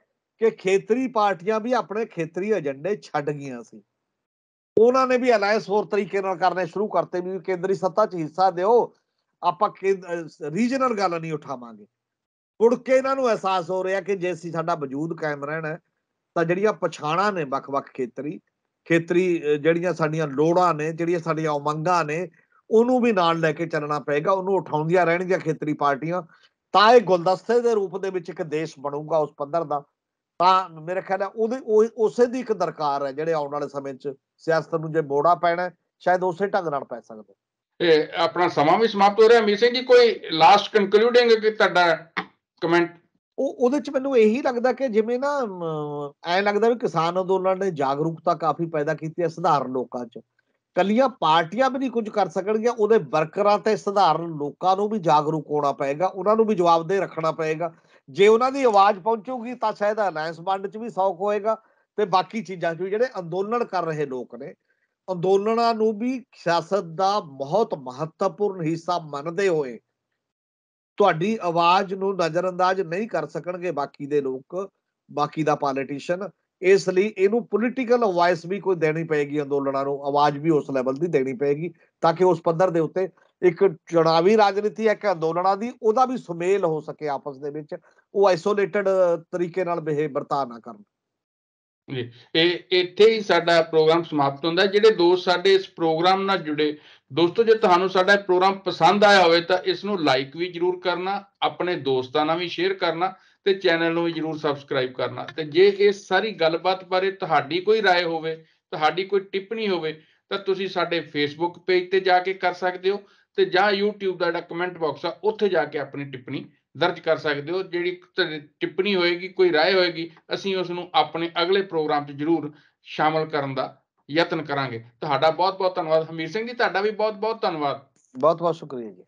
ਕਿ ਖੇਤਰੀ ਪਾਰਟੀਆਂ ਵੀ ਆਪਣੇ ਖੇਤਰੀ ਏਜੰਡੇ ਛੱਡ ਗਈਆਂ ਸੀ। ਉਹਨਾਂ ਨੇ ਵੀ ਅਲਾਇੰਸ ਹੋਰ ਤਰੀਕੇ ਨਾਲ ਕਰਨੇ ਸ਼ੁਰੂ ਕਰਤੇ ਵੀ ਕੇਂਦਰੀ ਸੱਤਾ 'ਚ ਹਿੱਸਾ ਦਿਓ, ਆਪਾਂ ਰੀਜਨਲ ਗੱਲ ਨਹੀਂ ਉਠਾਵਾਂਗੇ। ਮੁੜ ਕੇ ਇਹਨਾਂ ਨੂੰ ਅਹਿਸਾਸ ਹੋ ਰਿਹਾ ਕਿ ਜੇ ਅਸੀਂ ਸਾਡਾ ਵਜੂਦ ਕਾਇਮ ਰਹਿਣਾ, ਤਾਂ ਜਿਹੜੀਆਂ ਪਛਾਣਾਂ ਨੇ ਵੱਖ-ਵੱਖ ਖੇਤਰੀ ਜਿਹੜੀਆਂ ਸਾਡੀਆਂ ਲੋੜਾਂ ਨੇ, ਜਿਹੜੀਆਂ ਸਾਡੀਆਂ ਉਮੰਗਾਂ ਨੇ, ਉਹਨੂੰ ਵੀ ਨਾਲ ਲੈ ਕੇ ਚੱਲਣਾ ਪਏਗਾ, ਉਹਨੂੰ ਉਠਾਉਂਦੀਆਂ ਰਹਿਣਗੀਆਂ ਖੇਤਰੀ ਪਾਰਟੀਆਂ। ਤਾਂ ਇਹ ਗੁਲਦਸਤੇ ਦੇ ਰੂਪ ਦੇ ਵਿੱਚ ਇੱਕ ਦੇਸ਼ ਬਣੂਗਾ ਉਸ ਪੱਧਰ ਦਾ। ਤਾਂ ਮੇਰੇ ਖਿਆਲ ਹੈ ਉਸੇ ਦੀ ਇੱਕ ਦਰਕਾਰ ਹੈ, ਜਿਹੜੇ ਆਉਣ ਵਾਲੇ ਸਮੇਂ 'ਚ ਸਿਆਸਤ ਨੂੰ ਜੇ ਮੋੜਾ ਪੈਣਾ, ਸ਼ਾਇਦ ਉਸੇ ਢੰਗ ਨਾਲ ਪੈ ਸਕਦਾ। ਇਹ ਆਪਣਾ ਸਮਾਂ ਵੀ ਸਮਾਪਤ ਹੋ ਰਿਹਾ। ਅਮੀਤ ਸਿੰਘ ਜੀ, ਕੋਈ ਲਾਸਟ ਕਨਕਲੂਡਿੰਗ ਕਿ ਤੁਹਾਡਾ ਕਮੈਂਟ? ਉਹਦੇ 'ਚ ਮੈਨੂੰ ਇਹੀ ਲੱਗਦਾ ਕਿ ਜਿਵੇਂ ਨਾ ਐਂ ਲੱਗਦਾ ਵੀ ਕਿਸਾਨ ਅੰਦੋਲਨ ਨੇ ਜਾਗਰੂਕਤਾ ਕਾਫ਼ੀ ਪੈਦਾ ਕੀਤੀ ਹੈ ਸਧਾਰਨ ਲੋਕਾਂ 'ਚ। ਕੱਲੀਆਂ ਪਾਰਟੀਆਂ ਵੀ ਨਹੀਂ ਕੁਝ ਕਰ ਸਕਣਗੀਆਂ, ਉਹਦੇ ਵਰਕਰਾਂ ਤੇ ਸਧਾਰਨ ਲੋਕਾਂ ਨੂੰ ਵੀ ਜਾਗਰੂਕ ਹੋਣਾ ਪਏਗਾ, ਉਹਨਾਂ ਨੂੰ ਵੀ ਜਵਾਬਦੇਹ ਰੱਖਣਾ ਪਏਗਾ। ਜੇ ਉਹਨਾਂ ਦੀ ਆਵਾਜ਼ ਪਹੁੰਚੂਗੀ ਤਾਂ ਸ਼ਾਇਦ ਅਲਾਇੰਸ ਵੰਡ 'ਚ ਵੀ ਸੌਖ ਹੋਏਗਾ, ਤੇ ਬਾਕੀ ਚੀਜ਼ਾਂ 'ਚ ਵੀ। ਜਿਹੜੇ ਅੰਦੋਲਨ ਕਰ ਰਹੇ ਲੋਕ ਨੇ, ਅੰਦੋਲਨਾਂ ਨੂੰ ਵੀ ਸਿਆਸਤ ਦਾ ਬਹੁਤ ਮਹੱਤਵਪੂਰਨ ਹਿੱਸਾ ਮੰਨਦੇ ਹੋਏ ਤੁਹਾਡੀ ਆਵਾਜ਼ ਨੂੰ ਨਜ਼ਰਅੰਦਾਜ਼ ਨਹੀਂ ਕਰ ਸਕਣਗੇ ਬਾਕੀ ਦੇ ਲੋਕ, ਬਾਕੀ ਦਾ ਪੋਲੀਟੀਸ਼ੀਅਨ। ਇਸ ਲਈ ਇਹਨੂੰ ਪੋਲੀਟੀਕਲ ਵੌਇਸ ਵੀ ਕੋਈ ਦੇਣੀ ਪਏਗੀ, ਅੰਦੋਲਨਾਂ ਨੂੰ ਆਵਾਜ਼ ਵੀ ਉਸ ਲੈਵਲ ਦੀ ਦੇਣੀ ਪਏਗੀ, ਤਾਂ ਕਿ ਉਸ ਪੱਧਰ ਦੇ ਉੱਤੇ ਇੱਕ ਚੁਣਾਵੀ ਰਾਜਨੀਤੀ ਹੈ ਕਿ ਅੰਦੋਲਨਾਂ ਦੀ, ਉਹਦਾ ਵੀ ਸੁਮੇਲ ਹੋ ਸਕੇ ਆਪਸ ਦੇ ਵਿੱਚ, ਉਹ ਆਈਸੋਲੇਟਡ ਤਰੀਕੇ ਨਾਲ ਵਰਤਾਅ ਨਾ ਕਰਨ। ਜੀ, ਇਹ ਇੱਥੇ ਹੀ ਸਾਡਾ ਪ੍ਰੋਗਰਾਮ ਸਮਾਪਤ ਹੁੰਦਾ। ਜਿਹੜੇ ਦੋਸਤ ਸਾਡੇ ਇਸ ਪ੍ਰੋਗਰਾਮ ਨਾਲ ਜੁੜੇ, ਦੋਸਤੋ ਜੇ ਤੁਹਾਨੂੰ ਸਾਡਾ ਪ੍ਰੋਗਰਾਮ ਪਸੰਦ ਆਇਆ ਹੋਵੇ ਤਾਂ ਇਸ ਨੂੰ ਲਾਈਕ ਵੀ ਜ਼ਰੂਰ ਕਰਨਾ, ਆਪਣੇ ਦੋਸਤਾਂ ਨਾਲ ਵੀ ਸ਼ੇਅਰ ਕਰਨਾ, ਤੇ ਚੈਨਲ ਨੂੰ ਵੀ ਜ਼ਰੂਰ ਸਬਸਕ੍ਰਾਈਬ ਕਰਨਾ। ਤੇ ਜੇ ਇਸ ਸਾਰੀ ਗੱਲਬਾਤ ਬਾਰੇ ਤੁਹਾਡੀ ਕੋਈ ਰਾਏ ਹੋਵੇ, ਤੁਹਾਡੀ ਕੋਈ ਟਿੱਪਣੀ ਹੋਵੇ, ਤਾਂ ਤੁਸੀਂ ਸਾਡੇ ਫੇਸਬੁੱਕ ਪੇਜ ਤੇ ਜਾ ਕੇ ਕਰ ਸਕਦੇ ਹੋ, ਤੇ ਜਾਂ YouTube ਦਾ ਜਿਹੜਾ ਕਮੈਂਟ ਬਾਕਸ ਆ ਉੱਥੇ ਜਾ ਕੇ ਆਪਣੀ ਟਿੱਪਣੀ ਦਰਜ ਕਰ ਸਕਦੇ ਹੋ। ਜਿਹੜੀ ਟਿੱਪਣੀ ਹੋਏਗੀ, ਕੋਈ ਰਾਏ ਹੋਏਗੀ, ਅਸੀਂ ਉਸ ਨੂੰ ਆਪਣੇ ਅਗਲੇ ਪ੍ਰੋਗਰਾਮ 'ਚ ਜ਼ਰੂਰ ਸ਼ਾਮਲ ਕਰਨ ਦਾ ਯਤਨ ਕਰਾਂਗੇ। ਤੁਹਾਡਾ ਬਹੁਤ ਬਹੁਤ ਧੰਨਵਾਦ। ਹਮੀਰ ਸਿੰਘ ਜੀ, ਤੁਹਾਡਾ ਵੀ ਬਹੁਤ ਬਹੁਤ ਧੰਨਵਾਦ। ਬਹੁਤ ਬਹੁਤ ਸ਼ੁਕਰੀਆ ਜੀ।